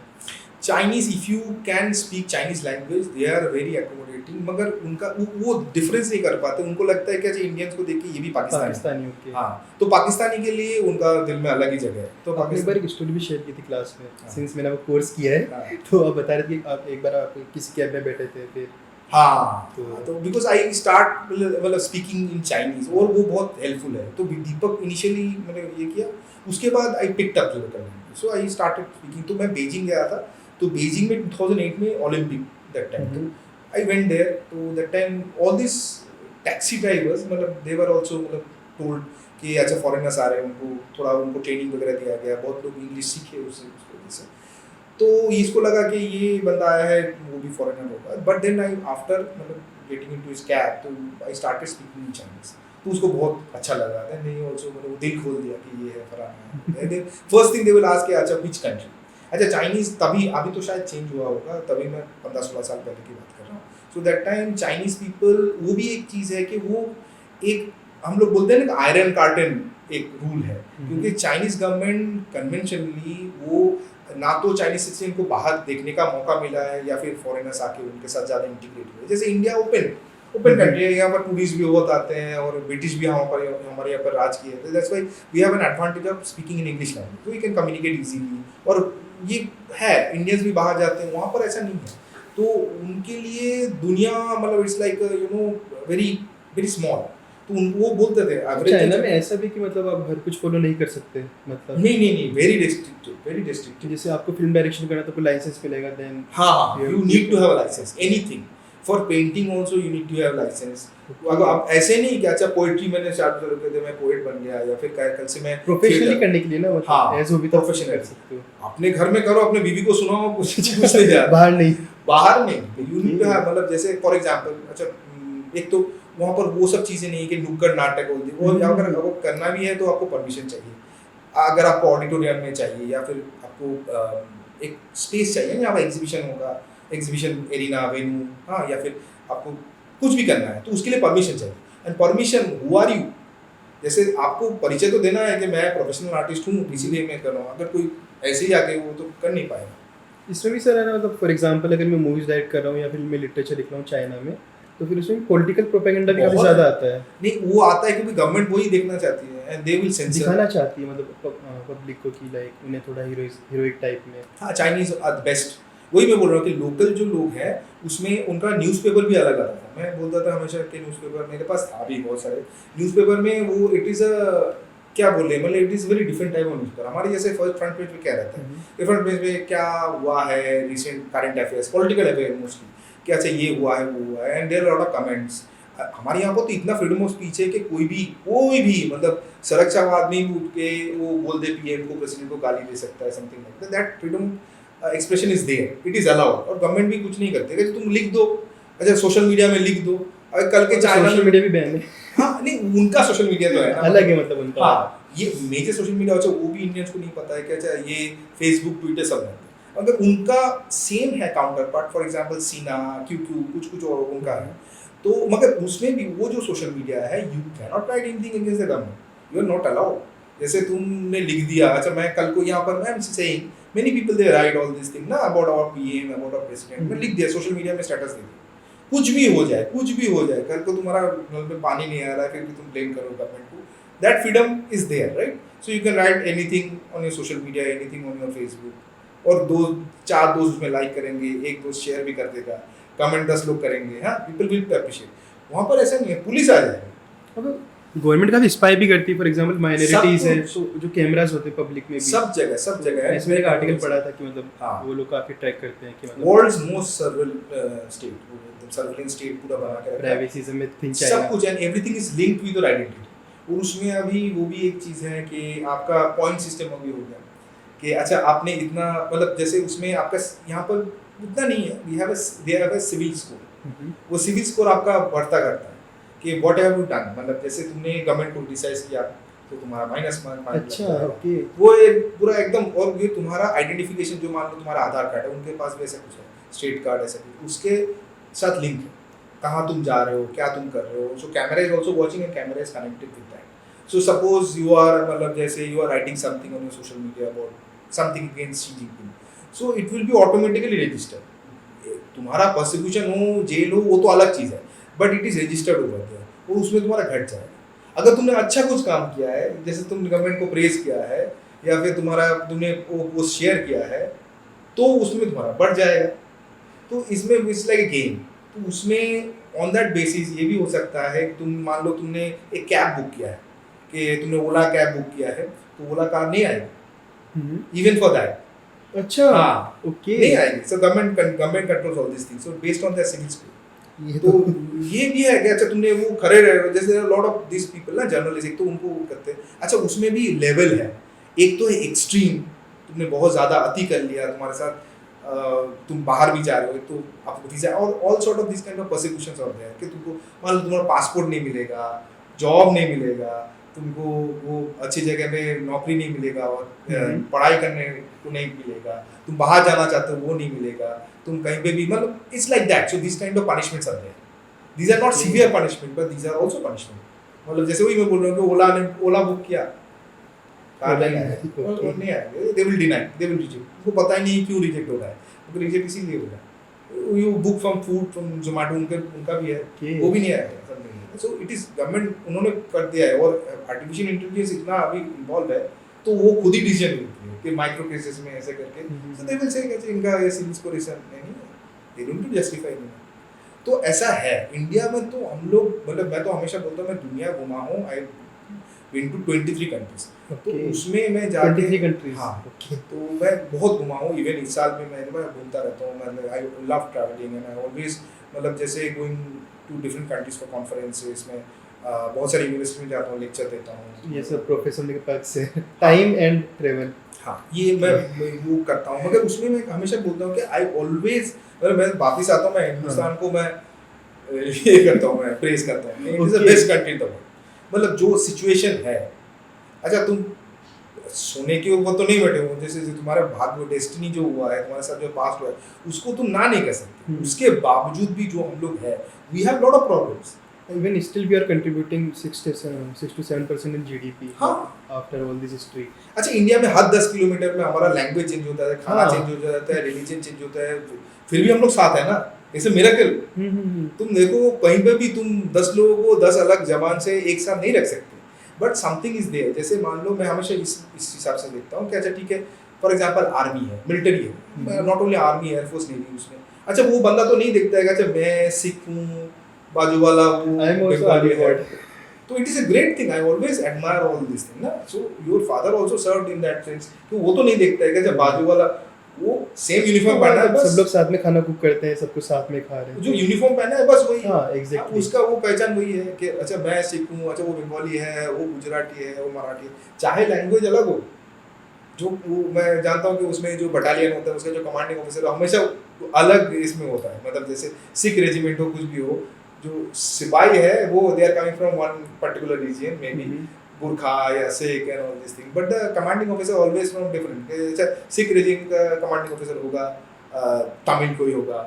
Chinese, if you can speak Chinese language, they are very accommodating, मगर उनका वो डिफरेंस नहीं कर पाते। उनको लगता है कि अच्छा इंडियंस को देख के ये भी पाकिस्तानी ओके। हाँ, तो पाकिस्तानी के लिए उनका दिल में अलग ही जगह है। तो आपने एक बार एक स्टोरी भी शेयर की थी क्लास में, सिंस मैंने वो कोर्स किया है, तो आप बता रहे थे कि आप एक बार आप किसी कैब में बैठे थे, फिर तो बिकॉज आई स्टार्ट मतलब स्पीकिंग इन चाइनीज, और वो बहुत हेल्पफुल है। तो दीपक इनिशियली मैंने ये किया, उसके बाद I picked up little, so I started speaking. तो मैं बीजिंग गया था, तो बीजिंग में 2008 में ओलंपिक दैट टाइम, तो आई वेंट देयर। तो that time all this taxi drivers, मतलब दे वर आल्सो मतलब टोल्ड कि अच्छा फॉरेनर्स आ रहे हैं, उनको थोड़ा उनको ट्रेनिंग वगैरह दिया गया, बहुत लोग इंग्लिश सीखे उससे वजह से। तो इसको लगा कि ये बंदा आया है, वो भी फॉरेनर होगा। बट देन आई आफ्टर मतलब गेटिंग इनटू हिज कैब, तो I started speaking in Chinese, तो उसको बहुत अच्छा लगा। देन नहीं ऑल्सो मतलब दिल खोल दिया कि ये है फलाना है। First thing they will ask अच्छा व्हिच कंट्री। अच्छा चाइनीज़ तभी, अभी तो शायद चेंज हुआ होगा, तभी मैं 15-16 साल पहले की बात कर रहा हूँ। So that time Chinese people, वो भी एक चीज़ है कि वो एक, हम लोग बोलते हैं ना आयरन कार्टन एक रूल है, क्योंकि चाइनीज़ गवर्नमेंट कन्वेंशनली वो ना तो चाइनीज सिटीजन को बाहर देखने का मौका मिला है, या फिर फॉरेनर्स आके उनके साथ ज़्यादा इंटीग्रेट हुए। जैसे इंडिया ओपन कंट्री है, यहाँ पर टूरिस्ट भी बहुत आते हैं, और ब्रिटिश भी हमारे यहाँ पर राज किए हैं। That's why we have an advantage of speaking in English language, so we can communicate easily. और ये है, इंडियंस भी बाहर जाते हैं, वहाँ पर ऐसा नहीं है। तो उनके लिए दुनिया मतलब it's like very very small. तो वो बोलते थे एवरेज चाइना में ऐसा भी कि मतलब आप हर कुछ फॉलो नहीं कर सकते, मतलब नहीं, वेरी रेस्ट्रिक्टेड। जैसे आपको फिल्म डायरेक्शन करना तो कोई लाइसेंस मिलेगा, देन हाँ, you need to have a license, anything for painting also you need to have license. अगर आप ऐसे नहीं कि अच्छा पोएट्री मैंने स्टार्ट कर रखे थे, मैं पोएट बन गया, या फिर कल से मैं प्रोफेशनली करने के लिए ना, मतलब हाँ, एज हॉबी तो प्रोफेशनल कर सकते हो, अपने घर में करो, अपने बीवी को सुनाओ, कुछ नहीं जा बाहर नहीं। बाहर नहीं, यू नीड टू हैव, मतलब जैसे फॉर एग्जांपल अच्छा एक तो वहाँ पर वो सब चीजें नहीं है कि नुक्कड़ नाटक होती है, वो अगर आपको करना भी है तो आपको परमिशन चाहिए। अगर आपको ऑडिटोरियम में चाहिए या फिर आपको एक स्पेस चाहिए जहाँ पर एग्जीबिशन होगा, एग्जीबिशन एरिना वेन्यू, हाँ, या फिर आपको कुछ भी करना है तो उसके लिए परमिशन चाहिए। And permission, who are you, जैसे आपको परिचय तो देना है कि मैं प्रोफेशनल आर्टिस्ट हूँ, इसीलिए मैं कर रहा हूँ। अगर कोई ऐसे ही आके वो तो कर नहीं पाएगा। इसमें भी सर है ना, मतलब फॉर एग्जांपल अगर मैं मूवीज डायरेक्ट कर रहा हूँ या फिर मैं लिटरेचर लिख रहा हूँ चाइना में, तो फिर उसमें पॉलिटिकल प्रोपेगेंडा भी काफी बहुत ज्यादा आता है। नहीं, वो आता है क्योंकि गवर्नमेंट वही देखना चाहती है, एंड दे विल सेंसर, दिखाना चाहती है मतलब पब्लिक को कि लाइक उन्हें थोड़ा हीरोइक टाइप में। हाँ, चाइनीज आर द बेस्ट। वही मैं बोल रहा हूँ कि लोकल जो लोग हैं उसमें उनका न्यूज़पेपर भी अलग आता था। मैं बोलता था हमेशा कि न्यूज़पेपर मेरे पास था भी बहुत सारे। न्यूज़पेपर में वो इट इज़ अ क्या बोले, मतलब it is very different type of newspaper. हमारे जैसे फर्स्ट फ्रंट पेज पे क्या रहता है, फ्रंट पेज पे क्या हुआ है, recent current affairs, political affair mostly, कि अच्छा ये हुआ है, वो हुआ है, and there are lot of comments. हमारे यहाँ पर तो इतना फ्रीडम ऑफ स्पीच है कि कोई भी मतलब सुरक्षावाद आदमी भी उठ के वो बोल दे, पीएम को, प्रेसिडेंट को गाली दे सकता है, something like that. Freedom expression is there, it is allowed, और गवर्नमेंट भी कुछ नहीं करते कि तुम लिख दो, अच्छा सोशल मीडिया में लिख दो। अगर कल के चाइना सोशल मीडिया भी बैन है। हाँ नहीं, उनका सोशल मीडिया तो है ना, अलग है मतलब उनका। हाँ, ये मेजर सोशल मीडिया अच्छा वो भी इंडियंस को नहीं पता है कि अच्छा ये फेसबुक, ट्विटर सब है। अगर उनका सेम है काउंटर पार्ट, फॉर एग्जांपल सीना, क्यूक्यू, कुछ और उनका है, तो मगर उसमें भी वो जो सोशल मीडिया है, you can not write anything against the government, you are not allowed. जैसे तुमने लिख दिया, अच्छा मैं कल को यहाँ पर, I am saying many people they write all this thing ना about our PM, about our president, मैं लिख दिया सोशल मीडिया में, स्टेटस दे दिया, कुछ भी हो जाए, कुछ भी हो जाए, कल को तुम्हारा नल में पानी नहीं आ रहा है, फिर भी तुम ब्लेम करो गवर्नमेंट को, that freedom is there, right? So you can write anything on your social media, anything on your Facebook, और दो चार दोस्त उसमें लाइक करेंगे, एक दोस्त शेयर भी कर देगा, कमेंट 10 लोग करेंगे, हाँ, पीपल विल अप्रिशिएट। वहाँ पर ऐसा नहीं है, पुलिस आ जाएगी। अब गवर्नमेंट का भी स्पाई भी करती है, फॉर एग्जांपल माइनॉरिटीज है, सब तो जो कैमरास होते हैं पब्लिक में भी, सब जगह है। इसमें एक आर्टिकल पढ़ा था कि मतलब हाँ, वो लोग काफी ट्रैक करते हैं कि मतलब वर्ल्ड्स मोस्ट सर्वेलेंस स्टेट पूरा बना के रखा है, प्राइवेसी से में थिंक सब चाइना कुछ, and everything is linked with your identity. और उसमें अभी वो भी एक चीज़ है कि आपका पॉइंट सिस्टम अभी हो गया कि अच्छा आपने इतना, मतलब जैसे उसमें आपका यहाँ पर उतना नहीं है, they have a civil score, वो सिविल स्कोर आपका बढ़ता करता है कि व्हाट हैव यू डन, मतलब जैसे तुमने गवर्नमेंट को क्रिटिसाइज किया तो तुम्हारा माइनस मार्क। अच्छा, ओके। वो एक पूरा एकदम, और ये तुम्हारा आइडेंटिफिकेशन, जो मान लो तुम्हारा आधार कार्ड है, उनके पास भी ऐसा कुछ है, स्टेट कार्ड ऐसा कुछ, उसके साथ लिंक है, कहाँ तुम जा रहे हो, क्या तुम कर रहे हो। So camera is also watching and camera is connected with that. So suppose you are, मतलब जैसे you are writing something on your social media about something against Xi Jinping, so it will be automatically registered. तुम्हारा prosecution हो, jail हो, वो तो अलग चीज़ है, but it is registered over there, और उसमें तुम्हारा घट जाएगा। अगर तुमने अच्छा कुछ काम किया है, जैसे तुमने गवर्नमेंट को प्रेज किया है, या फिर तुमने वो शेयर किया है, तो उसमें तुम्हारा बढ़ जाएगा। तो इसमें इट्स लाइक ए गेम। तो उसमें ऑन दैट बेसिस ये भी हो सकता है कि तुम मान लो तुमने एक कैब बुक किया है, कि तुमने ओला कैब बुक किया है, तो ओला कार नहीं आएगी, इवन फॉर दैट। अच्छा, हाँ, ओके, नहीं आएगी। So government controls all this things, so based on the civil score. तो ये भी है कि अच्छा तुमने वो खड़े रहे, जैसे लॉट ऑफ दिस पीपल ना, जर्नलिस्ट, एक तो उनको करते हैं, अच्छा उसमें भी लेवल है, एक तो है एक्सट्रीम, तुमने बहुत ज़्यादा अति कर लिया, तुम्हारे साथ तुम बाहर भी जा रहे हो तो आपको वीजा, और all sort of this kind of persecutions होते हैं कि तुमको मान लो तुम्हारा पासपोर्ट नहीं मिलेगा, जॉब नहीं मिलेगा, तुमको वो अच्छी जगह में नौकरी नहीं मिलेगा, और पढ़ाई करने को नहीं मिलेगा, तुम बाहर जाना चाहते हो वो नहीं मिलेगा, तुम कहीं पे भी, मतलब it's like that. So this kind of punishments are there, these are not severe punishment but these are also punishment. मतलब जैसे वही मैं बोल रहा हूँ कि ओला बुक किया, नहीं आएंगे, they will deny, they will reject. उनको पता ही नहीं क्यों रिजेक्ट हो रहा है, उनको रिजेक्ट इसीलिए हो रहा है। You book from food from Zomato, उनका भी है, वो भी नहीं आएगा। सो इट इज गवर्नमेंट उन्होंने कर दिया है, और आर्टिफिशियल इंटेलिजेंस इतना अभी इन्वॉल्व है, तो वो खुद ही डिसीजन लेती है कि माइक्रो केसेस में ऐसे करके, सो दे विल से कि इनका ये सिविल स्कोर ऐसा नहीं है, दे डोंट जस्टिफाई नहीं। तो ऐसा है इंडिया में, तो हम लोग मतलब मैं तो हमेशा बोलता हूँ मैं दुनिया घुमा हूँ, आई बीन टू 23 कंट्रीज। तो Okay. उसमें मैं जाके 23 countries. हाँ, Okay. तो मैं बहुत घुमा हूँ, इवन इस साल में मैं घूमता रहता हूँ, मैं I love travelling and I always मतलब जैसे going to different countries for conferences में, बहुत सारी यूनिवर्सिटी में जाता हूँ, लेक्चर देता हूँ। ये सब प्रोफेशनल के पास से टाइम एंड ट्रेवल। हाँ, ये मैं वो करता हूँ, मगर उसमें मैं हमेशा बोलता हूँ कि आई ऑलवेज, मतलब मैं वापस आता हूँ, मैं हिंदुस्तान को मैं ये करता हूँ, मैं प्रेज करता हूँ, it is the best country in the world. मतलब जो सिचुएशन है, अच्छा तुम सोने के ऊपर तो नहीं बैठे हो, जैसे जो तुम्हारा भाग्य डेस्टिनी जो हुआ है तुम्हारे साथ, जो पास्ट हुआ है उसको तुम ना नहीं कर सकते। उसके बावजूद भी जो हम लोग है, we have lot of problems. Even still we are contributing 6 to 7% in GDP. हाँ, After all this history. अच्छा इंडिया में हर 10 किलोमीटर में हमारा लैंग्वेज चेंज होता है, खाना हाँ। चेंज हो जाता है, रिलीजन चेंज होता है, फिर भी हम लोग साथ है ना, ऐसे मिरेकल। तुम देखो कहीं पे भी तुम 10 लोगों को 10 अलग जबान से एक साथ नहीं रख सकते, बट समथिंग इज देयर। जैसे मान लो मैं हमेशा इस हिसाब से देखता हूँ कि अच्छा ठीक है, फॉर एग्जांपल आर्मी है, मिलिट्री है, not only army, air force, navy, उसमें अच्छा वो बंदा तो नहीं देखता है कि अच्छा मैं सिख हूँ, बाजू वाला वो बंगाली है, तो it is a great thing, I always admire all this thing ना। So your father also served in that sense, तो वो तो नहीं देखता है कि अच्छा बाजू वाला वो सेम यूनिफॉर्म पहना है, बस सब लोग साथ में खाना कुक करते हैं, सब कुछ साथ में खा रहे हैं, जो यूनिफॉर्म पहना है बस वही। हाँ एग्जैक्टली, उसका वो पहचान वही है कि अच्छा मैं सिख हूँ, अच्छा वो बंगाली है, वो गुजराती है, वो मराठी है, चाहे लैंग्वेज अलग हो। जो वो मैं जानता हूँ कि उसमें जो बटालियन होता है उसका जो कमांडिंग ऑफिसर हमेशा अलग इसमें होता है, मतलब जैसे सिख रेजिमेंट हो, कुछ भी हो, जो सिपाही है वो they are coming from one particular region, may be Gurkha या Sikh and all this thing, but the commanding officer always from different. अच्छा सिख रेजिम का कमांडिंग ऑफिसर होगा, तमिल कोई होगा,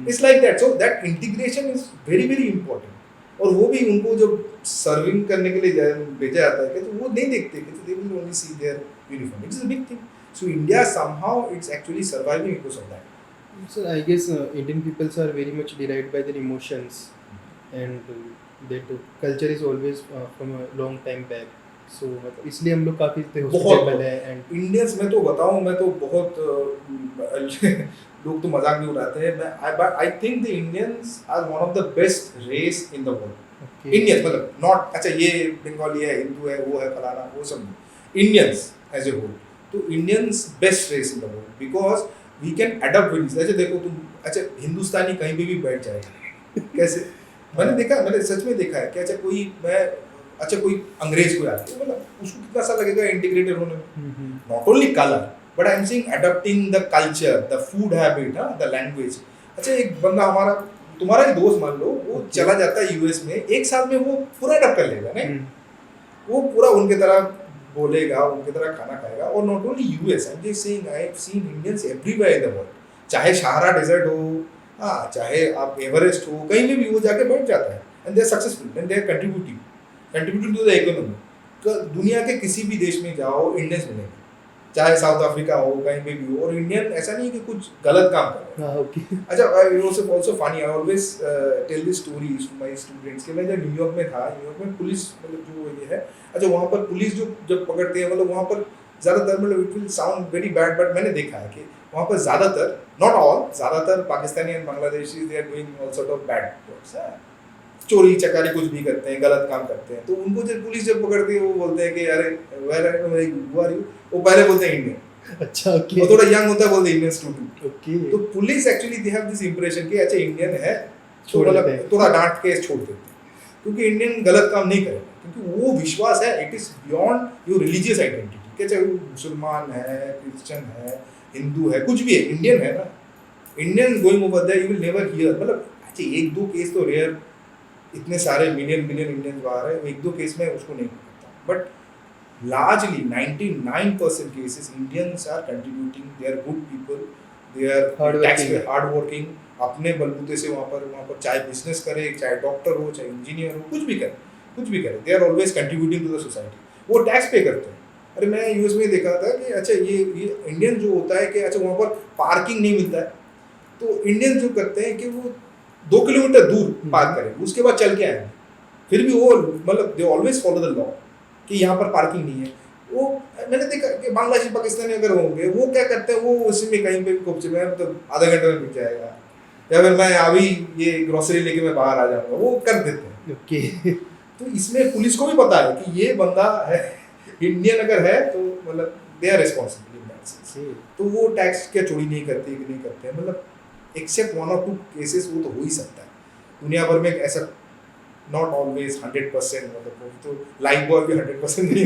it's like that. So that integration is very very important. और वो भी उनको जब सर्विंग करने के लिए भेजा जाता है तो वो नहीं देखते कि they will only see their uniform, it's a big thing. So India somehow it's actually surviving because of that. So I guess Indian peoples are very much derived by their emotions, and that culture is always from a long time back. So मतलब इसलिए हम लोग काफी hospitable है, and Indians में तो बताऊं, मैं तो बहुत लोग तो मजाक भी उड़ाते हैं, मैं I think the Indians are one of the best race in the world. Indians मतलब नॉट अच्छा ये बंगाली है, हिंदू है, वो है, फलाना, वो सब नहीं, इंडियंस एज ए होल। तो Indians best race in the world because we can adopt with. अच्छा देखो तुम, अच्छा हिंदुस्तानी कहीं भी बैठ जाएगा कैसे, मैंने देखा, मैंने सच में देखा है कि अच्छा कोई मैं अच्छा कोई अंग्रेज को आती है, मतलब उसको कितना सा लगेगा इंटीग्रेटेड होने में, not only colour but I am saying adopting the culture, the food habit, the language. अच्छा एक बंदा हमारा, तुम्हारा ही दोस्त मान लो, वो चला जाता है यूएस में, एक साल में वो पूरा अडॉप्ट कर लेगा, नहीं वो पूरा उनके तरह बोलेगा, उनके तरह खाना खाएगा। और not only US, I am just saying I have scene Indians everywhere in the world, चाहे सहारा डेजर्ट हो, हाँ चाहे आप एवरेस्ट हो, कहीं भी वो जाके बैठ जाता है and they are successful and they are contributing to the economy. तो दुनिया के किसी भी देश में जाओ इंडियंस मिलेंगे, चाहे साउथ अफ्रीका हो, कहीं पे भी हो, और इंडियन ऐसा नहीं है कि कुछ गलत काम कर रहे हैं। अच्छा also funny, I always tell this stories to my students कि मैं जब न्यूयॉर्क में था, न्यूयॉर्क में पुलिस मतलब जो ये है, अच्छा वहाँ पर पुलिस जो जब पकड़ते हैं, मतलब वहाँ पर ज़्यादातर, मतलब it will sound very bad but मैंने देखा है कि वहाँ पर ज़्यादातर, नॉट ऑल, ज़्यादातर Pakistani and Bangladeshi they are doing all sort of bad works, चोरी चकारी कुछ भी करते हैं, गलत काम करते हैं। तो उनको जब पुलिस जब पकड़ती है वो बोलते हैं कि अरे वेयर आर यू, वो पहले बोलते हैं इंडियन। अच्छा ओके, वो थोड़ा यंग होता है बोलते हैं इंडियन स्टूडेंट। ओके, तो police actually they have this impression कि अच्छा इंडियन है, तो मतलब थोड़ा डांट के छोड़ देते हैं, क्योंकि इंडियन गलत काम नहीं करेगा, क्योंकि वो विश्वास है, it is beyond your religious identity, कि चाहे वो मुसलमान है, क्रिश्चियन है, हिंदू है, कुछ भी है, इंडियन है ना। Indian going over there you will never hear, मतलब अच्छा एक दो केस तो रेयर, इतने सारे मिलियन इंडियंस बाहर है, एक दो केस में उसको नहीं करता, but largely 99% cases Indians are contributing, they are good people, they are tax pay hard working, अपने बलबूते से वहाँ पर चाहे बिजनेस करे, चाहे डॉक्टर हो, चाहे इंजीनियर हो, कुछ भी करे, they are always contributing to the society, वो टैक्स पे करते हैं। अरे मैं यूएस में देखा था कि अच्छा ये इंडियन जो होता है कि अच्छा वहाँ पर पार्किंग नहीं मिलता है, तो इंडियन जो करते हैं कि वो 2 किलोमीटर दूर पार्क करेंगे, उसके बाद चल के आएंगे, फिर भी वो मतलब they always follow the law कि यहाँ पर पार्किंग नहीं है। वो मैंने देखा कि बांग्लादेशी पाकिस्तानी अगर होंगे वो क्या करते हैं, वो उसी में कहीं पे कोपचे में मतलब आधा घंटे में मिल जाएगा, या फिर मैं अभी ये ग्रोसरी लेके मैं बाहर आ जाऊंगा, वो कर देते हैं। ओके। तो इसमें पुलिस को भी पता है कि ये बंदा है इंडियन अगर है तो मतलब they are responsible in that sense. तो वो टैक्स क्या चोरी नहीं करते कि नहीं करते हैं, मतलब एक्सेप्ट 1 or 2 केसेस वो तो हो ही सकता है दुनिया भर में ऐसा, नॉट ऑलवेज 100%, मतलब वो तो लाइफ बॉय भी 100% नहीं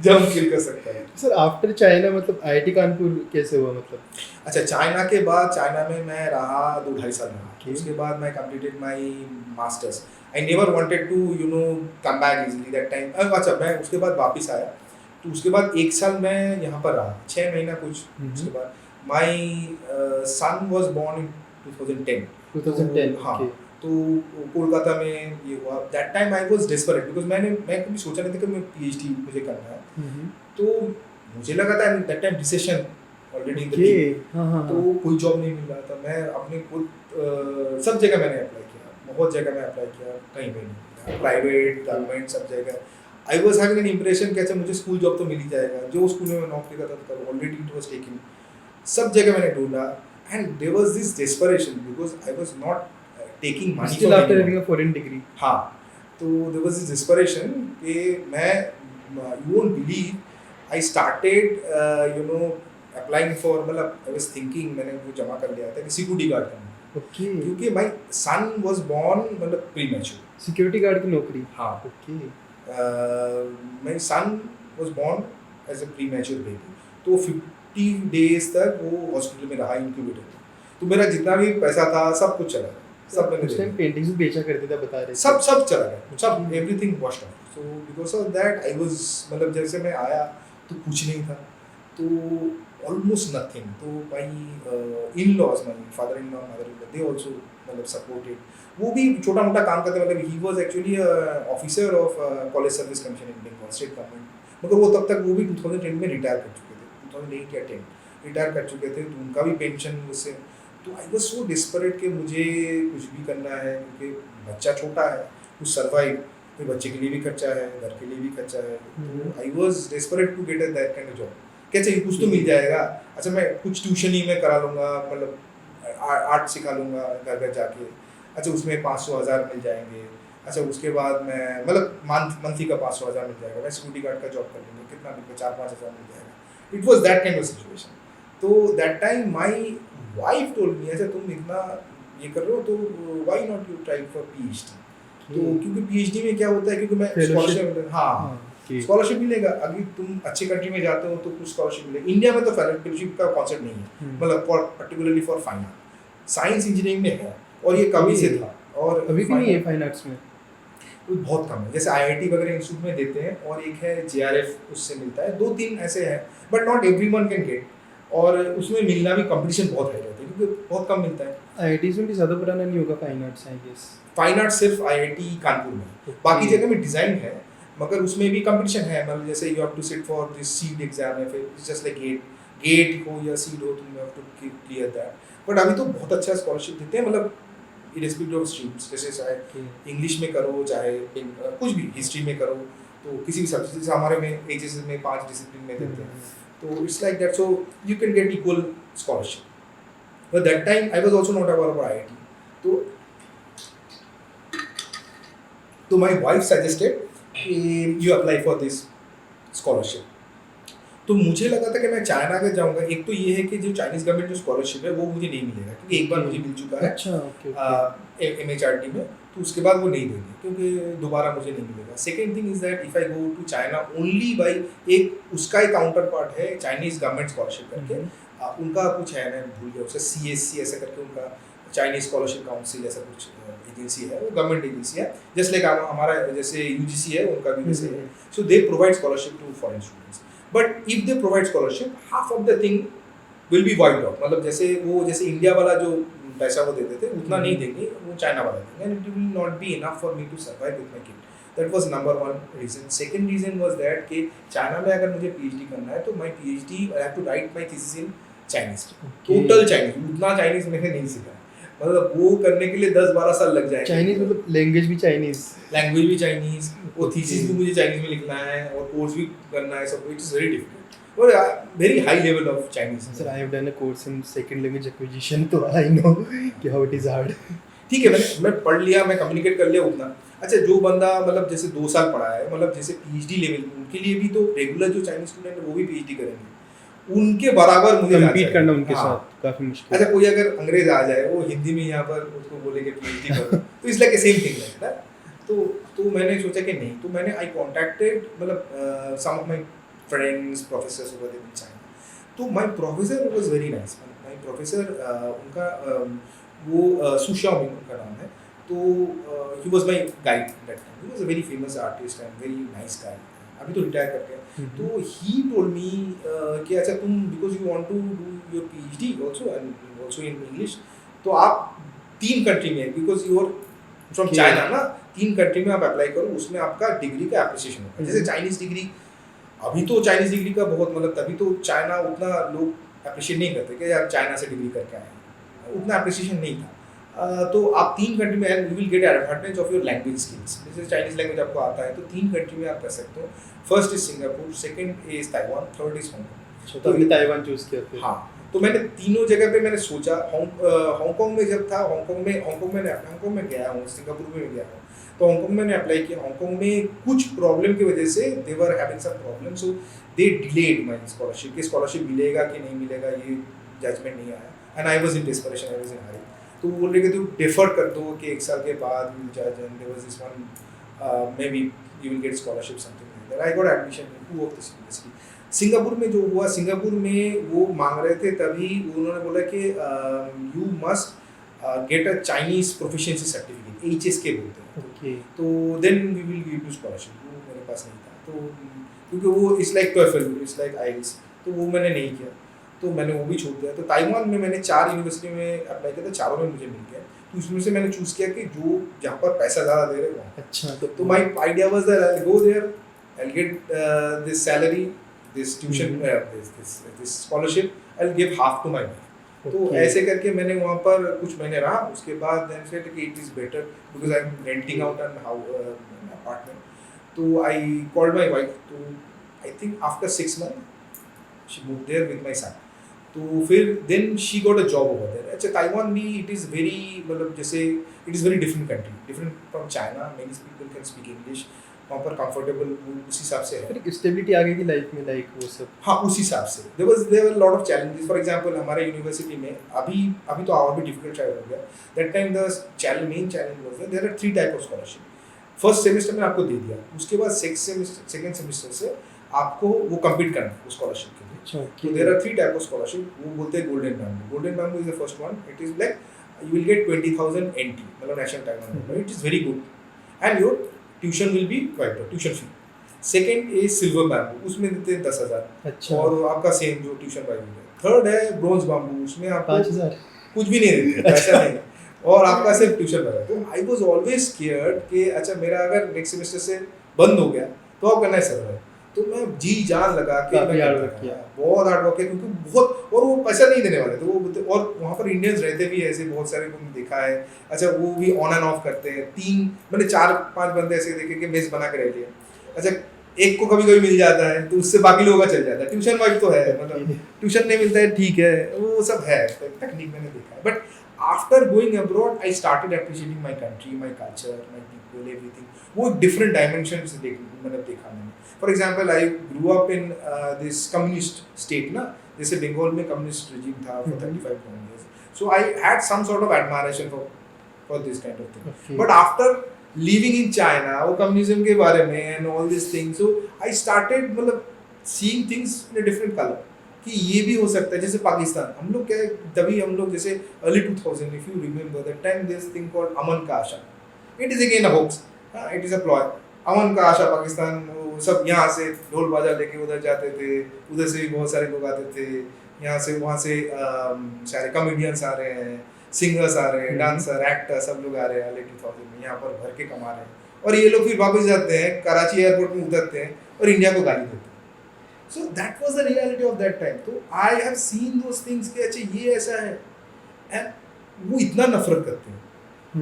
जंप किल कर सकता है। सर आफ्टर चाइना मतलब आईआईटी कानपुर कैसे हुआ मतलब? अच्छा, चाइना के बाद, चाइना में मैं रहा 2-2.5 साल रहा। Okay. उसके बाद मैं completed my masters. I never wanted to come back easily that time. अच्छा, मैं उसके बाद वापस आया, तो उसके बाद 1 साल मैं यहाँ पर रहा, 6 महीना कुछ। उसके बाद my son was born in 2010। 2010 हाँ, ओके। तो कोलकाता में ये हुआ। That time I was desperate because मैं कभी सोचा नहीं था कि मैं पीएचडी मुझे करना है। तो मुझे लगा था that time recession already in the okay. Thing, हाँ हाँ तो कोई जॉब नहीं मिल रहा था। मैं अपने खुद सब जगह मैंने अप्लाई किया, बहुत जगह मैं अप्लाई किया, कहीं पे नहीं, प्राइवेट गवर्नमेंट सब जगह। I was having an impression कि अच्छा मुझे स्कूल जॉब तो मिल ही जाएगा, जो स्कूल में मैं नौकरी करता था ऑलरेडी इट वाज टेकिंग। सब जगह मैंने ढूंढा and there was this desperation because I was not taking money still after having a foreign degree. हाँ, तो देयर वाज दिस डेस्परेशन कि मैं, you won't believe, I started applying for, मतलब I was thinking, मैंने वो जमा कर लिया था कि सिक्योरिटी गार्ड करना, ओके। क्योंकि माय सन वाज बोर्न मतलब प्रीमैच्योर। सिक्योरिटी गार्ड की नौकरी। हाँ, okay. My son was born as a premature baby, तो 50 डेज तक वो हॉस्पिटल में रहा इंक्यूबेटर में। तो मेरा जितना भी पैसा था सब कुछ चला गया, सब मैंने उस दे टाइम दिया। पेंटिंग्स भी बेचा करते थे बता रहे थे। सब चला गया, सब everything washed of. So because of that I was, मतलब जैसे मैं आया तो कुछ नहीं था, तो ऑलमोस्ट नथिंग। तो my in laws, my father in law, mother in law, they also मतलब सपोर्टेड। वो भी छोटा मोटा काम करते, मतलब he was actually officer of college service commission in Bengal state government, मगर वो तब तक वो भी 2010 में रिटायर कर चुके थे, 2008 या 10 रिटायर कर चुके थे, तो उनका भी पेंशन उससे। तो आई वॉज सो डिस्परेट कि मुझे कुछ भी करना है, क्योंकि बच्चा छोटा है, कुछ सर्वाइव, फिर बच्चे के लिए भी खर्चा है, घर के लिए भी खर्चा है। तो I was desperate to get a that kind of job. कैसे कुछ तो मिल जाएगा, अच्छा मैं कुछ ट्यूशन ही मैं करा लूँगा, मतलब आर्ट सिखा लूँगा घर घर जाके, अच्छा उसमें 500,000 मिल जाएंगे, अच्छा उसके बाद मैं मतलब मंथली का 500,000 मिल जाएगा, मैं सिक्योरिटी गार्ड का जॉब कर लूँगा, कितना मिल 4-5 हज़ार मिल जाएगा। It was that kind of situation. तो that time my wife told me, अच्छा तुम इतना ये कर रहे हो तो why not you try for PhD. तो क्योंकि पीएचडी में क्या होता है, क्योंकि मैं स्कॉलरशिप, हाँ स्कॉलरशिप मिलेगा, अगर तुम अच्छे कंट्री में जाते हो तो कुछ स्कॉलरशिप मिलेगा। इंडिया में तो फेलोशिप का कॉन्सेप्ट नहीं है, मतलब for particularly for fine art, science engineering में है और ये कमी से था, और अभी भी नहीं है फाइन आर्ट्स में, बहुत कम है। जैसे आईआईटी वगैरह इंस्टीट्यूट में देते हैं, और एक है जेआरएफ, उससे मिलता है, 2-3 ऐसे हैं, but not everyone can get, और उसमें मिलना भी कंपटीशन बहुत है रहता है, क्योंकि बहुत कम मिलता है। आईआईटीज में भी ज़्यादा पुराना नहीं होगा fine arts I guess. Fine art सिर्फ आईआईटी कानपुर में, बाकी जगह में डिज़ाइन है, मगर उसमें भी कंपटीशन है। मतलब जैसे you have to sit for this seat exam है, फिर जस्ट लाइक गेट हो या सीट हो, तुम have to clear that. But अभी तो बहुत अच्छा स्कॉलरशिप देते हैं, मतलब इरेस्पेक्टिव ऑफ स्ट्रीम्स, जैसे चाहे इंग्लिश में करो, चाहे कुछ भी हिस्ट्री में करो, तो किसी भी सब्जेक्ट, जैसे हमारे में एचएस में 5 डिसिप्लिन में देते हैं, तो it's like that, so you can get equal scholarship. But that time I was also not aware about IIT, तो my wife suggested you apply for this scholarship. तो मुझे लगा था कि मैं चाइना के जाऊंगा। एक तो ये है कि जो चाइनीज गवर्नमेंट जो स्कॉलरशिप है वो मुझे नहीं मिलेगा, क्योंकि एक बार मुझे मिल चुका है। अच्छा ओके। एमएचआरडी में, तो उसके बाद वो नहीं देंगे, क्योंकि दोबारा मुझे नहीं मिलेगा। Second thing is that if I go to China only by, एक उसका एक काउंटर पार्ट है चाइनीज गवर्नमेंट स्कॉलरशिप करके, उनका कुछ है, मैं भूल गया उसे, CSC ऐसा करके उनका, चाइनीज स्कॉलरशिप काउंसिल ऐसा कुछ एजेंसी है, वो गवर्नमेंट एजेंसी है, जस्ट लाइक हमारा जैसे यूजीसी है, उनका भी वैसे है। So they provide scholarship to foreign students, but if they provide scholarship, half of the thing will be wiped out. मतलब जैसे इंडिया वाला जो पैसा वो देते थे उतना नहीं देंगे, वो चाइना वाला देंगे, and it will not be enough for me to survive with my kid. That was number 1 reason. Second reason was that कि चाइना में अगर मुझे पीएचडी करना है, तो my PhD I have to write my thesis in Chinese, total Chinese, उतना Chinese मैंने नहीं सीखा, मतलब वो करने के लिए 10-12 साल लग जाएंगे। चाइनीज मतलब लैंग्वेज भी चाइनीज, लैंग्वेज भी चाइनीज, वो थीसिस भी मुझे चाइनीज में लिखना है, और कोर्स भी करना है, सब इट इज वेरी डिफिकल्ट। और very high level of Chinese. Sir I have done a course in second language acquisition, तो आई नो कि हाउ इट इज हार्ड। ठीक है, मैं पढ़ लिया, मैं कम्युनिकेट कर लिया उतना। अच्छा, जो बंदा मतलब जैसे 2 साल पढ़ा है, मतलब जैसे पीएचडी लेवल, उनके लिए भी तो रेगुलर जो चाइनीज स्टूडेंट है वो भी पीएचडी करेंगे, उनके बराबर मुझे कम्पीट करना उनके हाँ। साथ काफी मुश्किल। अच्छा, कोई अगर अंग्रेज आ जाए, वो हिंदी में यहाँ पर उसको बोले कि पीएचडी करो तो it's like same thing like that. तो मैंने सोचा कि नहीं, तो मैंने आई कॉन्टैक्टेड मतलब some of my friends, professors over there in China. तो my professor was very nice. My professor उनका वो सु शाओमिंग उनका नाम है। तो he was my guide that time. He was a very famous artist and very nice guy. अभी तो retire कर गया। तो ही टोल्ड मी कि अच्छा तुम because you want to do your PhD also and also in English, तो आप 3 कंट्री में, because you are from Okay. China ना, 3 कंट्री में आप अप्लाई करो, उसमें आपका डिग्री का एप्रिसिएशन होगा। जैसे चाइनीज डिग्री, अभी तो चाइनीज डिग्री का बहुत मतलब, तभी तो चाइना उतना लोग अप्रिशिएट नहीं करते कि यार चाइना से डिग्री करके आए हैं, उतना अप्रिसिएशन नहीं था। तो आप 3 कंट्री में and you will gate advantage of your language skills. जैसे चाइनीज लैंग्वेज आपको आता है तो 3 कंट्री में आप कर सकते हो। First is Singapore, second is Taiwan, third is Hong Kong. तो आपने ताइवान चूज किया फिर? हाँ, तो मैंने तीनों जगह पे मैंने सोचा। हांगकांग में जब था, हांगकांग में गया हूँ, सिंगापुर में भी गया हूँ, तो हांगकांग में मैंने अप्लाई किया। हांगकांग में कुछ प्रॉब्लम की वजह से they were having some problem, so they delayed my scholarship. कि स्कॉलरशिप मिलेगा कि नहीं मिलेगा ये जजमेंट नहीं आया, and I was in desperation, I was in hurry. तो बोल रहे कि तू डिफर कर दो कि 1 साल के बाद विल जज, and there was this one maybe you will get scholarship something like that. I got admission in 2 of this university. Singapore में जो हुआ, सिंगापुर में वो मांग रहे थे, तभी उन्होंने बोला कि you must get a Chinese proficiency certificate, HSK बोलते हैं। ओके। तो then we will give you scholarship. वो मेरे पास नहीं था, तो क्योंकि वो it's like TOEFL, it's like IELTS, तो वो मैंने नहीं किया, तो मैंने वो भी छोड़ दिया। तो ताइवान में मैंने 4 यूनिवर्सिटी में अप्लाई किया था, चारों में मुझे मिल गया। तो उसमें से मैंने चूज़ किया कि जो जहाँ पर पैसा ज़्यादा दे रहे हैं वहाँ। अच्छा, तो my idea was that I go there, I get this salary, this tuition, this scholarship, I will give half to my wife. तो Okay. ऐसे करके मैंने वहाँ पर कुछ महीने रहा। उसके बाद देन सेड कि it is better because I am renting out an apartment. तो आई कॉल्ड माय वाइफ, तो I think after 6 month she move there with my son. तो फिर then she got a job over there. अच्छा, Taiwan भी it is very मतलब जैसे it is very different country, different from China. Many people can speak English, वहाँ पर comfortable उस हिसाब से है। फिर स्टेबिलिटी आ गई थी लाइफ में, लाइक वो सब? हाँ, उस हिसाब से there were lot of challenges. For example हमारे यूनिवर्सिटी में अभी तो और भी डिफिकल्ट शायद हो गया। That time the main challenge was that there are 3 type of scholarship. First semester में आपको दे दिया, उसके बाद सेकंड सेमेस्टर से आपको वो कम्पीट करना है उस स्कॉलरशिप के लिए। अच्छा, तो there are 3 type of scholarship. वो बोलते हैं golden bamboo. Golden bamboo is the first one. It is like you will get 20,000 NT, मतलब national time. It is very good and your tuition will be wiped, tuition fee. Second is silver bamboo, उसमें देते हैं 10,000, अच्छा, और आपका same जो tuition wise है। Third है ब्रोंज बैम्बू, उसमें आपको 5,000? कुछ भी नहीं देते, पैसा नहीं, और आपका सिर्फ ट्यूशन वाला। तो आई वाज ऑलवेज स्केयर्ड कि अच्छा मेरा अगर नेक्स्ट सेमेस्टर से बंद हो गया तो आप करना है सर्वाइव। तो मैं जी जान लगा के काफी मैं हार्ड करता वर्क था। किया। बहुत हार्ड वर्क किया, क्योंकि बहुत, और वो पैसा नहीं देने वाले थे वो और वहाँ पर इंडियंस रहते भी ऐसे बहुत सारे को मैंने देखा है। अच्छा, वो भी ऑन एंड ऑफ करते हैं। मैंने 4-5 बंदे ऐसे देखे कि मेस बना के रह लिया। अच्छा, एक को कभी कभी मिल जाता है तो उससे बाकी लोगों का चल जाता है। ट्यूशन वाइफ तो है, मतलब ट्यूशन नहीं मिलता है ठीक है, वो सब है टेक्निक मैंने देखा है। But after going abroad I started appreciating my country, my culture, my people, everything. वो डिफरेंट डायमेंशन से मतलब देखा मैंने। For example I grew up in this communist state ना, जैसे बंगाल में कम्युनिस्ट रिजीम था for 35 years, so I had some sort of admiration for this kind of thing. But after living in China, वो communism के बारे में and all these things, so I started मतलब seeing things in a different color, कि ये भी हो सकता है। जैसे पाकिस्तान, हम लोग क्या है, तभी हम लोग जैसे early 2000, if you remember that time, there's thing called अमन का आशा। It is again a hoax, it is a ploy। अमन का आशा पाकिस्तान, वो सब यहाँ से ढोल बाजा लेके उधर जाते थे, उधर से भी बहुत सारे लोग आते थे, यहाँ से वहाँ से सारे कॉमेडियंस आ रहे हैं, सिंगर्स आ रहे हैं, डांसर, एक्टर, सब लोग आ रहे हैं early 2000 में, यहाँ पर भर के कमा रहे हैं। और ये लोग फिर वापस जाते हैं, कराची एयरपोर्ट में उतरते हैं और इंडिया को गाली देते हैं। So that was the reality of that time. तो I have seen those things कि अच्छा ये ऐसा है, एंड वो इतना नफरत करते हैं,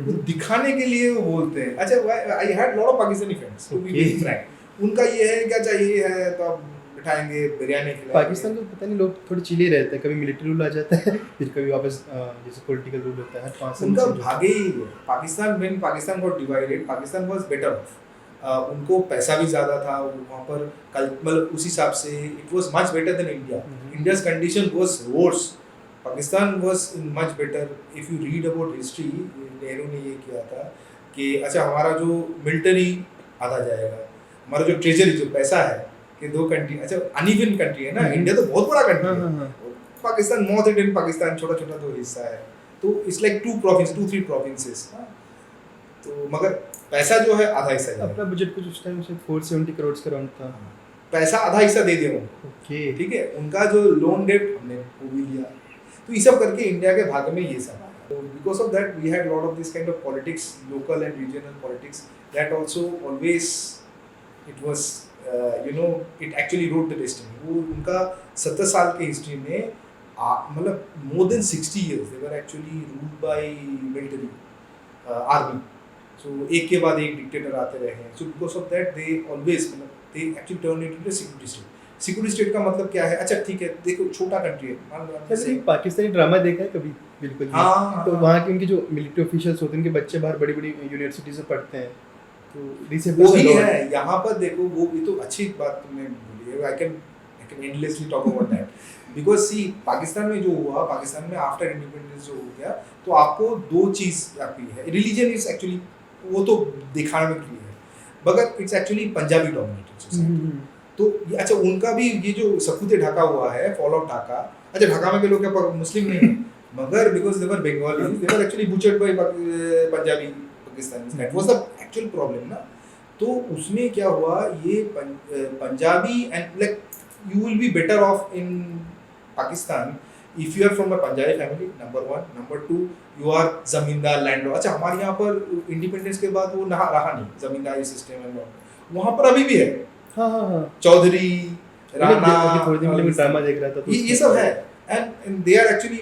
वो दिखाने के लिए वो बोलते हैं। अच्छा, I had lot of Pakistani friends to be very frank. उनका ये है कि अच्छा ये है तो आप बिठाएंगे, बिरयानी खिलाएंगे। पाकिस्तान को पता नहीं, लोग थोड़े चिले रहते हैं, कभी मिलिट्री रूल आ जाता है फिर कभी वापस जैसे पॉलिटिकल रूल होता है, हर 5 साल में उनका change होता है। भागे ही है। पाकिस्तान में Pakistan got divided, Pakistan was better of. उनको पैसा भी ज़्यादा था वहाँ पर, कल मतलब उस हिसाब से it was much better than India. India's condition was worse, Pakistan was in much better. If you read about history, Nehru ने ये किया था कि अच्छा हमारा जो मिलिट्री आधा जाएगा, हमारा जो ट्रेजरी जो पैसा है कि दो कंट्री, अच्छा अनइवन कंट्री है ना, इंडिया तो बहुत बड़ा कंट्री है, पाकिस्तान नॉर्थ इंडियन पाकिस्तान छोटा छोटा दो हिस्सा है, तो इट्स लाइक 2-3 प्रोविंसेस। तो मगर पैसा जो है आधा हिस्सा जाएगा। अपना बजट कुछ उस टाइम से 470 करोड़ का राउंड था। पैसा आधा हिस्सा दे दिया उनको, ओके। ठीक है। उनका जो लोन डेट हमने वो भी लिया, तो ये सब करके इंडिया के भाग्य में ये सब आया। तो because of that we had lot of this kind of politics, local and regional politics, that also always it was it actually rode the destiny. वो उनका 70 साल के हिस्ट्री में मतलब more than 60 years they were actually ruled by military army. So एक के बाद एक डिक्टेटर आते रहे हैं। So because of that they always they actually turn it into security state. Security state का मतलब क्या है? अच्छा ठीक है, देखो छोटा कंट्री है, मान लो जैसे पाकिस्तानी ड्रामा देखा है कभी? बिल्कुल नहीं। हाँ, तो हाँ। वहाँ के उनके जो मिलिट्री ऑफिशियल्स होते हैं, उनके बच्चे बाहर बड़ी बड़ी यूनिवर्सिटी से पढ़ते हैं, तो वही है यहाँ पर। देखो वो भी तो अच्छी बात तुमने बोली है, I can endlessly talk about that because see Pakistan में जो हुआ, पाकिस्तान में आफ्टर इंडिपेंडेंस जो हो गया, तो आपको दो चीज़ आपकी है। रिलीजन इज एक्चुअली वो तो दिखाने के लिए है, मगर it's actually Punjabi dominated society. तो अच्छा उनका भी ये जो सपूते ढाका हुआ है, फॉल ऑफ ढाका, अच्छा ढाका में के लोग क्या मुस्लिम नहीं है, मगर because they were Bengali, they were actually butchered by Punjabi Pakistani. That was the actual problem ना। तो उसमें क्या हुआ, ये Punjabi and like you will be better off in Pakistan if you are from a Punjabi family, number 1। Number 2, you are zamindar landlord. अच्छा हमारे यहाँ पर इंडिपेंडेंस के बाद वो रहा नहीं जमींदारी सिस्टम है, वहाँ पर अभी भी है। हाँ। चौधरी, राणा, थोड़ी देर पहले मैं ड्रामा देख रहा था, तो ये सब है। एंड दे आर एक्चुअली,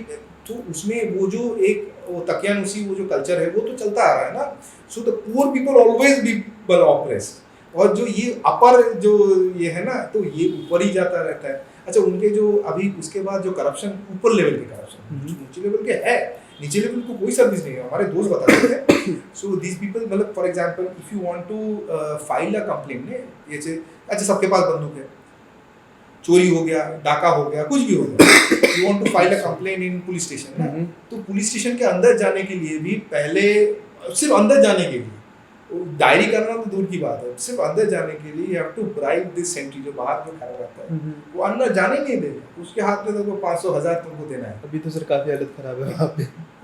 तो उसमें वो जो एक वो तकियानुसी वो जो कल्चर है वो तो चलता आ रहा है ना। So the poor people always be well oppressed, और जो ये अपर जो ये है ना, तो ये ऊपर ही जाता रहता है। अच्छा उनके जो अभी उसके बाद जो करप्शन, ऊपर लेवल के करप्शन, नीचे लेवल के है, नीचे लेवल को कोई सर्विस नहीं है, हमारे दोस्त बताते हैं। सो दीज पीपल मतलब for example if you want to file a complaint ने, ये अच्छा सबके पास बंदूक है, चोरी हो गया, डाका हो गया, कुछ भी हो गया, you want to file a complaint in police station ना, तो पुलिस स्टेशन के अंदर जाने के लिए भी पहले, सिर्फ अंदर जाने के लिए, डायरी करना तो दूर की बात है, सिर्फ अंदर जाने के लिए you have to bribe this sentry जो बाहर जो खड़ा रहता है, वो अंदर जाने नहीं देगा, उसके हाथ में तो 500,000 तुमको देना है। अभी तो सर काफी हालत खराब है वहाँ पे।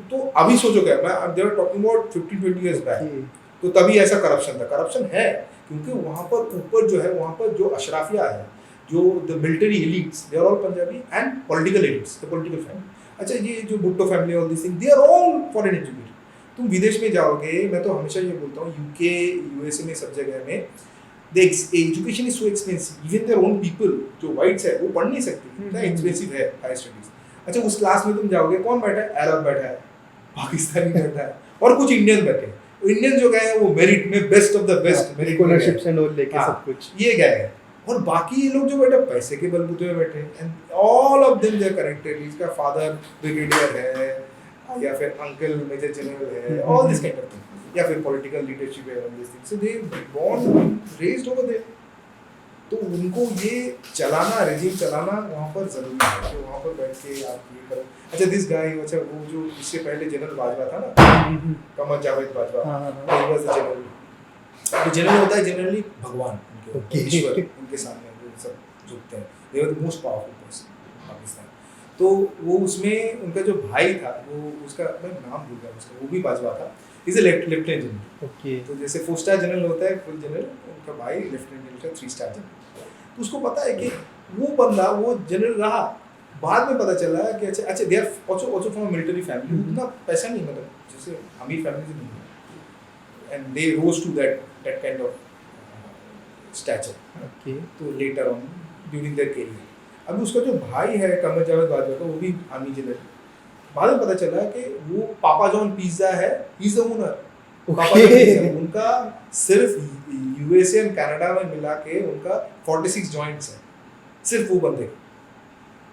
तो अभी सोचो क्या, मैं they are talking about 15-20 years back, तो तभी ऐसा करप्शन था। करप्शन है क्योंकि वहाँ पर ऊपर जो है, वहाँ पर जो अशराफिया है, जो the military elites, they are all Punjabi, and political elites, the political family. अच्छा ये जो Bhutto family, all this thing, they are all foreign educated. तुम विदेश में जाओगे, मैं तो हमेशा ये बोलता हूँ, यूके, यूएसए में, सब जगह में the education is so expensive, even their own people जो वाइट्स है वो पढ़ नहीं सकते, इतना एक्सपेंसिव है हायर स्टडीज। अच्छा उस क्लास में तुम जाओगे, कौन बैठा है? अरब बैठा है, पाकिस्तानी बैठा है, और कुछ इंडियन बैठे हैं। इंडियन जो गए हैं वो मेरिट में best of the best, merit scholarships and all लेके सब कुछ ये गए हैं, और बाकी ये लोग जो बैठे पैसे के बलबूते में बैठे हैं, and all of them they are connected. इसका फादर ब्रिगेडियर है, या फिर अंकल मेजर जनरल है, all this kind of thing, या फिर पॉलिटिकल लीडरशिप है, all this thing. So they born raised over there. तो उनको ये चलाना, रेजिम चलाना वहाँ पर जरूरी है, तो वहाँ पर बैठ के आप ये करो। अच्छा दिस गाय, अच्छा वो जो इससे पहले जनरल बाजवा था ना, Qamar Javed Bajwa, he was the general. तो जनरल होता है जनरली भगवान, उनके ईश्वर, उनके सामने वो सब झुकते हैं, they were the most powerful person Pakistan. तो वो उसमें उनका जो भाई था, वो उसका मैं नाम भूल गया उसका, वो भी बाजवा था, is a lieutenant general. Okay. तो जैसे 4 स्टार जनरल होता है फुल जनरल, उनका भाई लेफ्टिनेंट जनरल था 3 स्टार जनरल। तो उसको पता है कि वो बंदा वो जनरल रहा, बाद में पता चला कि अच्छा they are also from military family, उतना पैसा नहीं, मतलब जैसे अमीर फैमिली से नहीं है, and they rose to that kind of stature. Okay. तो later on during their career, अभी उसका जो भाई है कमर जावेद बाजवा का, वो भी आर्मी जनरल। बाद में पता चला कि वो पापा जॉन पिज्जा है, ही इज द ओनर। पापा जॉन पिज्जा उनका सिर्फ यूएसए एंड कनाडा में मिला के उनका 46 जॉइंट्स है, सिर्फ वो बंदे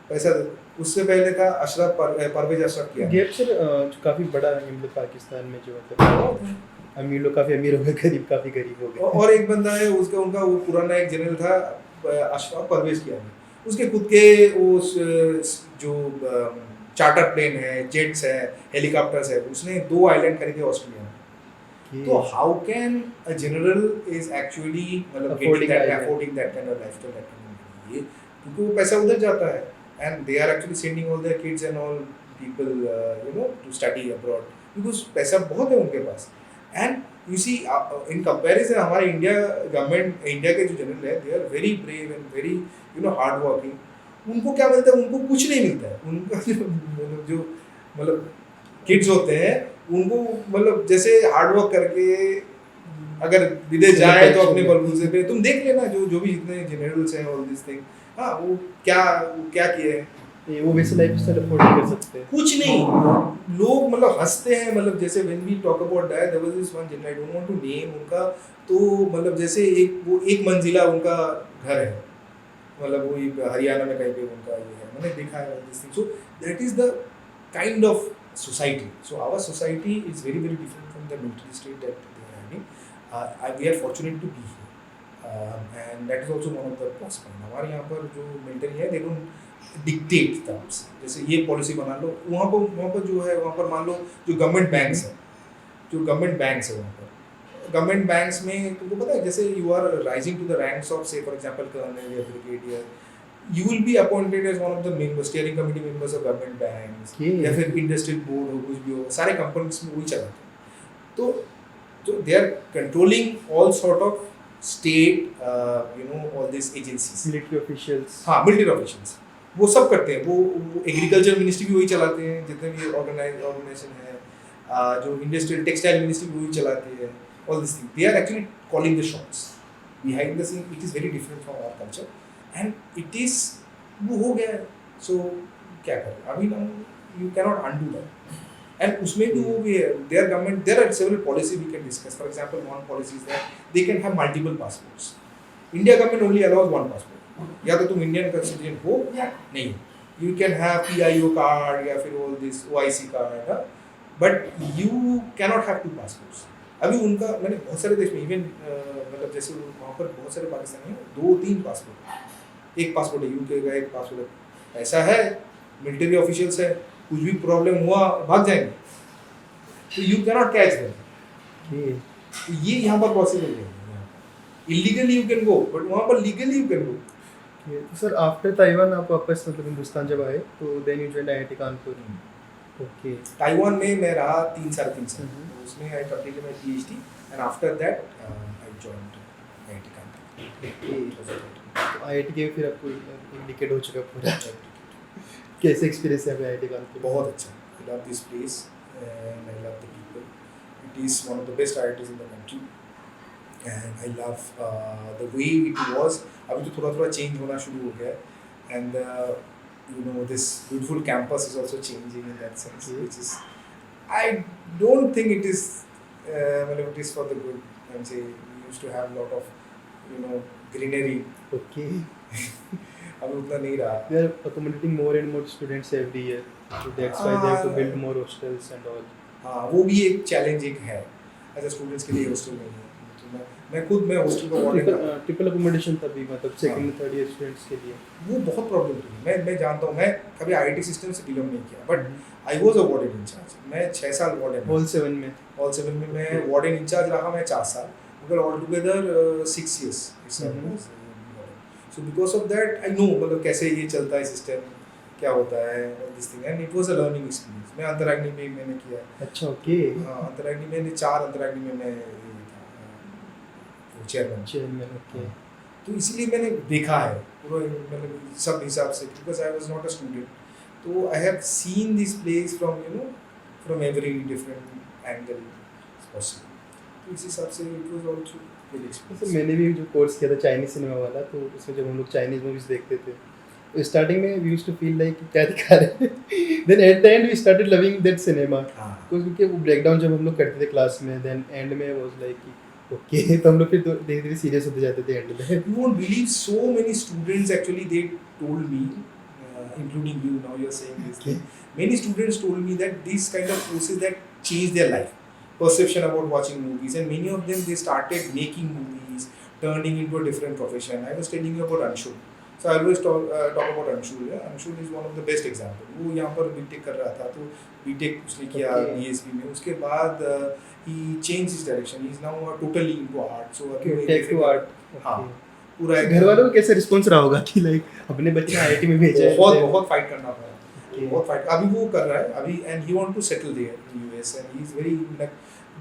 पैसा दे। उससे पहले था परवेज अशरफ किया गैप सर जो काफ़ी बड़ा है हम लोग पाकिस्तान में जो मतलब अमीर लोग काफ़ी अमीर हो गए, गरीब काफ़ी गरीब हो गए। और एक बंदा है उसका उनका वो पुराना एक जनरल था अशरफ परवेज किया उसके खुद के वो जो चार्टर प्लेन है, जेट्स है, हेलीकॉप्टर्स है, उसने 2 आइलैंड खरीदे ऑस्ट्रेलिया में। तो how can a general is actually मतलब affording that kind of lifestyle, ये क्योंकि वो पैसा उधर जाता है and they are actually sending all their kids and all people to study abroad because पैसा बहुत है उनके पास। And you see in comparison हमारे इंडिया गवर्नमेंट, इंडिया के जो जनरल है, दे are very brave and very hard working. उनको क्या मिलता है? उनको कुछ नहीं मिलता है। उनका जो मतलब किड्स होते हैं उनको मतलब जैसे हार्ड वर्क करके अगर विदेश जाए तो अपने बलबूते पे तुम देख लेना जो भी जितने जनरल्स हैं ऑल दिस थिंग, हाँ वो क्या किए हैं, वो वैसे लाइफस्टाइल अफोर्ड नहीं कर सकते। कुछ नहीं। लोग मतलब हंसते हैं, मतलब जैसे when we talk about that, there was this one general, I don't want to name उनका, तो मतलब जैसे एक मंजिला उनका घर है, मतलब वो हरियाणा में कहीं पे उनका ये है, मैंने देखा है this thing. So that is the kind of society. So our society is very very different from the military state that they are having. We are fortunate to be here, and that is also one of the plus point. हमारे यहाँ पर जो military है, they don't dictate terms. जैसे ये policy बना लो, वहाँ पर जो है, वहाँ पर मान लो जो government banks है, वहाँ पर government banks में तुमको पता है, जैसे you are rising to the ranks of say for example colonel या brigadier, you will be appointed as one of the members, steering committee members of government banks, या फिर इंडस्ट्रियल बोर्ड हो, कुछ भी हो, सारे कंपनीज में वही चलाते हैं। तो they are controlling all sort of state all this agencies, military officials, हाँ मिलिट्री ऑफिशियल्स वो सब करते हैं। वो एग्रीकल्चर मिनिस्ट्री भी वही चलाते हैं, जितने भी ऑर्गेनाइजेशन है, जो इंडस्ट्रियल टेक्सटाइल मिनिस्ट्री भी वही चलाती है, all this thing they are actually calling the shots behind the scene. It is very different from our culture and it is वो हो गया है। सो क्या करें अभी ना, you cannot undo that. And उसमें भी वो भी है, their government, there are several policy we can discuss. For example one policy is that they can have multiple passports. India government only allows one passport, या तो तुम Indian का citizen हो या नहीं। You can have PIO card या फिर all this OIC card, but you cannot have 2 passports. अभी उनका मैंने बहुत सारे देश में इवन मतलब जैसे वहाँ पर बहुत सारे पाकिस्तानी हैं 2-3 पासपोर्ट, एक पासपोर्ट है UK का, एक पासपोर्ट है। ऐसा है, मिलिट्री ऑफिशियल्स है, कुछ भी प्रॉब्लम हुआ भाग जाएंगे, तो यू कैनॉट कैच देम। ये यहाँ पर पॉसिबल नहीं है। Illegally you can go, but वहाँ पर लीगली यू कैन गो। तो सर आफ्टर ताइवान आप वापस मतलब हिंदुस्तान जब आए तो then you joined IIT Kanpur. Okay. Taiwan में मैं रहा 3-3.5 साल, उसमें I completed my PhD and after that I joined IIT Kanpur. तो IIT के फिर आपको एक डिकेड हो चुका पूरा। कैसे एक्सपीरियंस है IIT कानपुर? बहुत अच्छा, I love this place and I love the people. It is one of the best IITs in the country and I love the way it was. अभी तो थोड़ा चेंज होना शुरू हो गया है and this beautiful campus is also changing in that sense, which is, I don't think it is it is for the good. And say we used to have a lot of greenery. Okay. अब उतना नहीं रहा। They are accommodating more and more students every year, so that's why they have to build more hostels and all. हाँ, वो भी एक challenge एक है, ऐसे स्टूडेंट्स के लिए हॉस्टल नहीं है। मैं हॉस्टल का वार्डन था। ट्रिपल अकोमोडेशन था भी, मतलब सेकंड थर्ड ईयर स्टूडेंट्स के लिए वो बहुत प्रॉब्लम थी। मैं जानता हूँ, मैं कभी IIT सिस्टम से बिलोंग नहीं किया, but I was a warden in charge. मैं 6 साल वार्डन, ऑल 7 में मैं वार्डन इंचार्ज रहा। मैं 4 साल, मगर all together 6 years। So because of that I know मतलब कैसे ये चलता है सिस्टम, क्या होता है और this thing, and it was a learning experience. मैं अंतराग्नि में मैंने किया। अच्छा, ओके। हाँ, अंतराग्नि में 4 अंतराग्नि में मैं चेयरमैन। ओके। तो इसलिए मैंने देखा है पूरा मतलब सब हिसाब से, because I was not a student, तो I have seen this place from every different angle possible. तो इस हिसाब से it was also good experience. मैंने भी जो कोर्स किया था चाइनीज सिनेमा वाला, तो उसमें जब हम लोग चाइनीज मूवीज देखते थे तो स्टार्टिंग में we used to feel like क्या दिखा रहे हैं, then at the end we started loving that cinema. क्योंकि वो ब्रेकडाउन जब हम लोग करते थे क्लास में, देन एंड में वाज लाइक ओके, तो हम लोग फिर धीरे धीरे सीरियस होते जाते थे एंड में। You won't believe so many students actually they told me, including you, now you're saying this thing. Many students told me that these kind of courses that change their life, perception about watching movies, and many of them they started making movies, turning into a different profession. I was telling you about Anshul. So I always talk about Anshul. Yeah? Anshul is one of the best example. वो यहाँ पर BTech कर रहा था, तो BTech उसने किया BSB में. उसके बाद he changed his direction. He is now totally into art. So take to art. हाँ, पूरा घर वालों को कैसे रिस्पॉन्स रहा होगा कि लाइक अपने बच्चे आईआईटी में भेजा है? बहुत फाइट करना पड़ा, बहुत फाइट. अभी वो कर रहा है अभी, and he want to settle there in US, and he is very like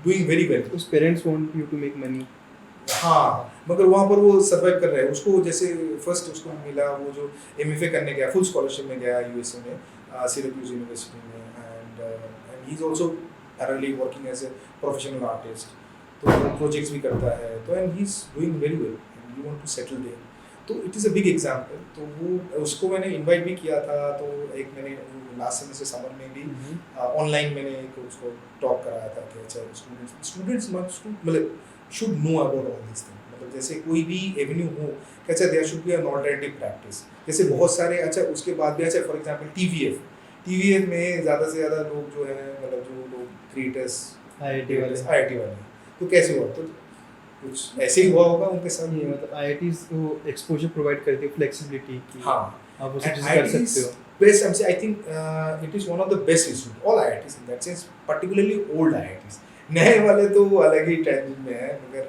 doing very well. उस parents want you to make money. हाँ, मगर वहाँ पर वो सर्वाइव कर रहा है. उसको जैसे फर्स्ट उसको मिला वो जो एमएफए करने गया, फुल स्कॉलरशिप में गया यूएसए में, सिराक्यूज यूनिवर्सिटी में, and he is also parallelly working as a professional artist. तो प्रोजेक्ट्स भी करता है, तो and he is doing very well, and you want to settle there. तो it is a big example. तो वो उसको मैंने इनवाइट भी किया था. तो एक मैंने लास्ट सेमेस्टर समर में भी ऑनलाइन मैंने एक उसको टॉक कराया था कि अच्छा स्टूडेंट्स मतलब should know about all this thing. मतलब जैसे कोई भी एवेन्यू हो कि अच्छा there should be an alternative practice. जैसे बहुत सारे अच्छा उसके बाद भी अच्छा फॉर एग्जांपल टीवीएफ में ज़्यादा से ज़्यादा लोग जो है मतलब जो लोग क्रिएटर्स आईआईटी वाले. तो कैसे हुआ? तो कुछ ऐसे ही हुआ होगा उनके साथ. ये मतलब आईआईटीज को एक्सपोजर प्रोवाइड करती है, फ्लेक्सिबिलिटी की. हाँ, आप वो सब चीज़ कर सकते हो. Best, I think it is one of the best institute. All IITs in that sense, particularly old IITs. नए वाले तो अलग ही टेंशन में है, मगर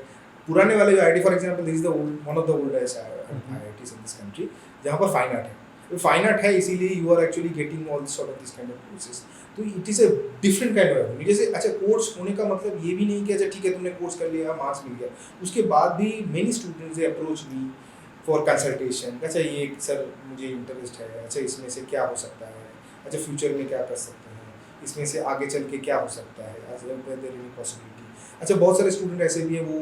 पुराने वाले जो IIT for example this is the one of the oldest IITs in this country, जहाँ पर फाइन आर्ट है. फाइन आर्ट है इसीलिए you are actually getting all sort of this kind of courses. तो it is a different kind of avenue. जैसे अच्छा course होने का मतलब ये भी नहीं कि अच्छा ठीक है तुमने कोर्स कर लिया, मार्क्स मिल गया. उसके बाद भी many students they approach me for consultation. अच्छा ये सर मुझे इंटरेस्ट है, अच्छा इसमें से क्या हो सकता है, अच्छा फ्यूचर में क्या कर सकते हैं, इसमें से आगे चल के क्या हो सकता है, पॉसिबिलिटी. अच्छा बहुत सारे स्टूडेंट ऐसे भी हैं वो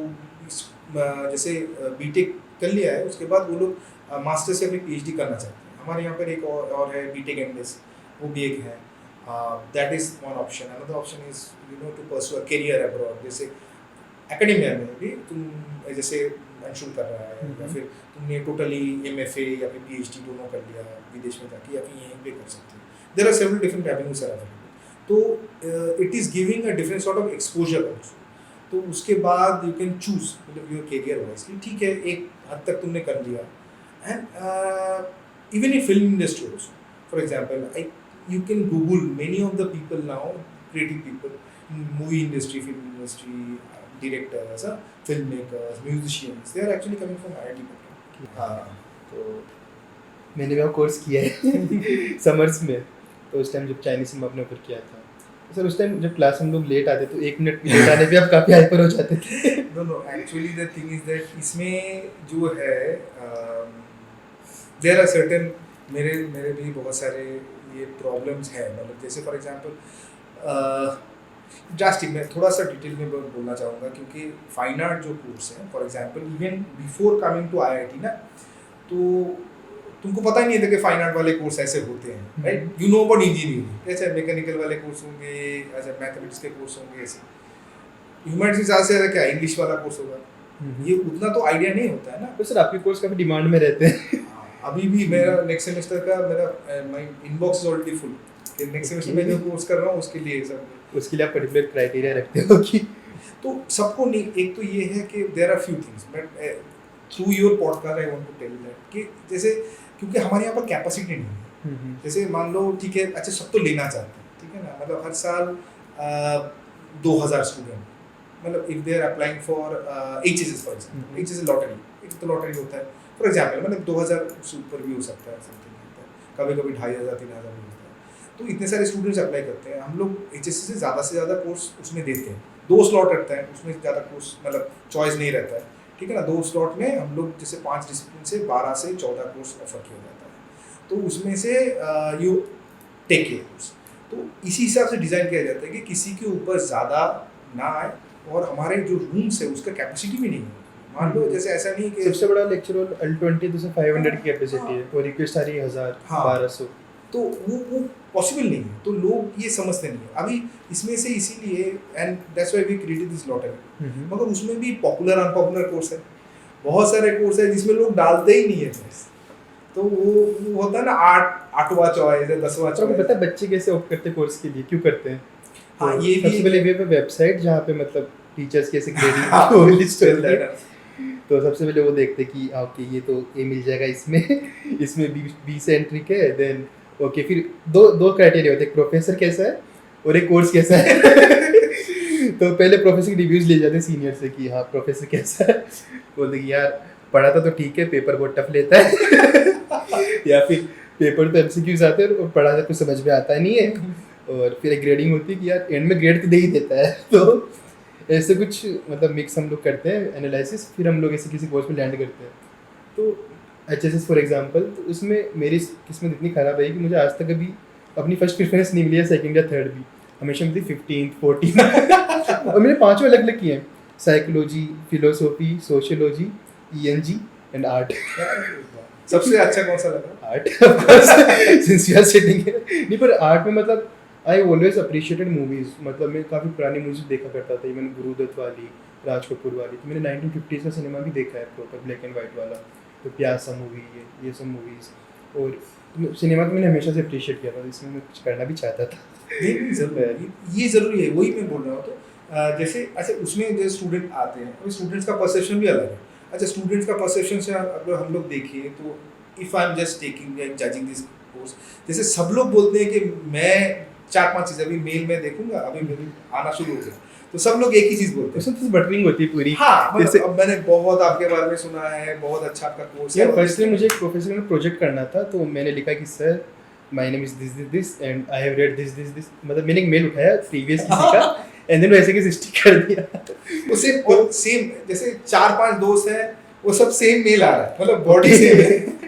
जैसे बीटेक कर लिया है, उसके बाद वो लोग मास्टर्स या फिर पीएचडी करना चाहते हैं. हमारे यहाँ पर एक और है बीटेक एमएस, वो भी एक है. That is one option. Another option is to pursue a career abroad. जैसे एकेडमिया में भी तुम जैसे अंशुल कर रहा है, या फिर तुमने टोटली एमएफए या फिर पीएचडी दोनों कर लिया विदेश में जाके, या फिर यहीं पे कर सकते हो. There are several different avenues are available. तो it is giving a different sort of exposure also. तो उसके बाद यू कैन चूज मतलब योर करियर वाइज. ठीक है एक हद तक तुमने कर लिया. And even in film industry also for example you can Google many of the people now, creative people in movie industry, film industry, directors, filmmakers, musicians, they are actually coming from IIT background. तो मैंने भी course किया है summers में. तो उस time जब Chinese cinema अपने ऊपर किया था, तो सर उस टाइम जब क्लास में हम लोग लेट आते तो 1 मिनट लेट आने पे आप काफ़ी हाइपर हो जाते थे. No, actually the thing is that इसमें जो है there are certain मेरे भी बहुत सारे ये प्रॉब्लम्स हैं. मतलब जैसे फॉर एग्जांपल ड्रास्टिक मैं थोड़ा सा डिटेल में बोलना चाहूँगा, क्योंकि फाइन आर्ट जो कोर्स है for example even before coming to IIT ना, तो तुमको पता ही नहीं था कि फाइन आर्ट वाले कोर्स ऐसे होते हैं, right. You know about engineering, ऐसे मैकेनिकल वाले कोर्स होंगे, अच्छा मैथमेटिक्स के कोर्स होंगे, ऐसे ह्यूमैनिटीज ज़्यादा से ज़्यादा क्या इंग्लिश वाला कोर्स होगा. ये उतना तो आइडिया नहीं होता है ना. तो सर आपके कोर्स काफ़ी डिमांड में रहते हैं. अभी भी मेरा नेक्स्ट सेमेस्टर का मेरा my inbox is already full. कि नेक्स्ट सेमेस्टर में जो कोर्स कर रहा हूँ उसके लिए सब उसके लिए आप पर्टिकुलर क्राइटेरिया रखते हो कि तो सबको नहीं. एक तो ये है कि there are few things but through your podcast I want to tell that कि जैसे क्योंकि हमारे यहाँ पर कैपेसिटी नहीं है. जैसे मान लो ठीक है अच्छा सब तो लेना चाहते हैं, ठीक है ना. मतलब हर साल 2000 स्टूडेंट, मतलब if they are applying for HSS for example, HSS lottery, एक तो लॉटरी होता है फॉर एग्जाम्पल, मतलब 2000 से ऊपर भी हो सकता है, समथिंग होता है, कभी कभी 2500 3000 भी होता है. तो इतने सारे स्टूडेंट्स अप्लाई करते हैं. हम लोग एचएससी से ज़्यादा कोर्स उसमें देते हैं. 2 स्लॉट रखता है उसमें, ज़्यादा कोर्स मतलब चॉइस नहीं रहता है, ठीक है ना. 2 स्लॉट में हम लोग जैसे 5 डिसिप्लिन से 12 से 14 कोर्स ऑफर किया जाता है. तो उसमें से यू टेक केयर कोर्स. तो इसी हिसाब से डिज़ाइन किया जाता है कि किसी के ऊपर ज़्यादा ना आए, और हमारे जो रूम्स है उसका कैपेसिटी भी नहीं है. मान लो जैसे ऐसा नहीं कि सबसे बड़ा लेक्चर हॉल L20 तो 500 की कैपेसिटी है और रिक्वेस्ट आ रही है 1000 1200. तो वो पॉसिबल नहीं है. तो लोग ये समझते नहीं है अभी इसमें से, इसीलिए and that's why we created this lottery. मगर उसमें भी पॉपुलर अनपॉपुलर कोर्स है, बहुत सारे कोर्स है जिसमें लोग डालते ही नहीं है. तो वो होता है ना 8वां चॉइस या 10वां आपको चॉइस। पता है बच्चे कैसे ऑप्ट करते हैं कोर्स के लिए, क्यों करते हैं? हाँ, तो ये भी सबसे पहले वे पे वेबसाइट जहाँ पे मतलब टीचर्स की ऐसे ग्रेडिंग हाँ, वो लिस्ट tell होती that है। us। तो सबसे पहले वो देखते हैं कि ओके ये तो ए मिल जाएगा इसमें इसमें बी से एंट्री है, देन ओके फिर दो क्राइटेरिया होते हैं, एक प्रोफेसर कैसा है और एक कोर्स कैसा है। तो पहले प्रोफेसर की रिव्यूज ले जाते हैं सीनियर से कि हाँ प्रोफेसर कैसा है, बोलते कि यार पढ़ाता तो ठीक है, पेपर बहुत टफ लेता है या फिर पेपर तो एमसीक्यूज आते हैं और पढ़ाता कुछ समझ में आता नहीं है, और फिर एक ग्रेडिंग होती है कि यार एंड में ग्रेड तो दे ही देता है। तो ऐसे कुछ मतलब मिक्स हम लोग करते हैं एनालिसिस, फिर हम लोग ऐसे किसी कोर्स में लैंड करते हैं। तो HSS फॉर एग्जांपल, तो उसमें मेरी किस्मत इतनी ख़राब है कि मुझे आज तक अभी अपनी फर्स्ट प्रेफरेंस नहीं मिली है, सेकंड या थर्ड भी, हमेशा मिलती 15th 14th। और मैंने पांचों अलग अलग किए हैं, psychology, philosophy, sociology, ENG and art. सबसे अच्छा कौन सा लगा? Art since we are sitting नहीं, पर आर्ट में मतलब आई ऑलवेज अप्रिशिएटेड मूवीज, मतलब मैं काफ़ी पुरानी मूवीज देखा करता था, मैंने गुरुदत्त वाली, राज कपूर वाली, तो मैंने 1950s का सिनेमा भी देखा है प्रॉपर ब्लैक एंड वाइट वाला, तो प्यासा मूवी ये सब मूवीज़, और सिनेमा तो मैंने हमेशा से अप्रिशिएट किया था, इसमें मैं कुछ करना भी चाहता था। नहीं जरूर ये जरूरी है, वही मैं बोल रहा हूँ। तो जैसे अच्छा उसमें जो स्टूडेंट आते हैं, अभी स्टूडेंट्स का परसेप्शन भी अलग है। अच्छा स्टूडेंट्स का परसेप्शन से अगर हम लोग देखें तो if I am just taking and judging this course, जैसे सब लोग बोलते हैं कि मैं 4-5 चीज़ें अभी मेल में देखूंगा, अभी मेरी आना शुरू हो गया, तो सब लोग एक ही चीज़ बोलते हैं। उसमें तो बटरिंग होती है पूरी। हाँ जैसे मतलब अब मैंने बहुत आपके बारे में सुना है, बहुत अच्छा आपका कोर्स है। यार फर्स्ट टाइम मुझे एक प्रोफेसर में प्रोजेक्ट करना था, तो मैंने लिखा कि sir my name is this this this and I have read this this this, मतलब मैंने एक मेल उठाया प्रीवियस किसी का एंड देन वैसे के स्टिक कर दिया। उसे और सेम जैसे 4-5 दोस्त हैं, वो सब सेम मेल आ रहा है, मतलब बॉडी सेम है।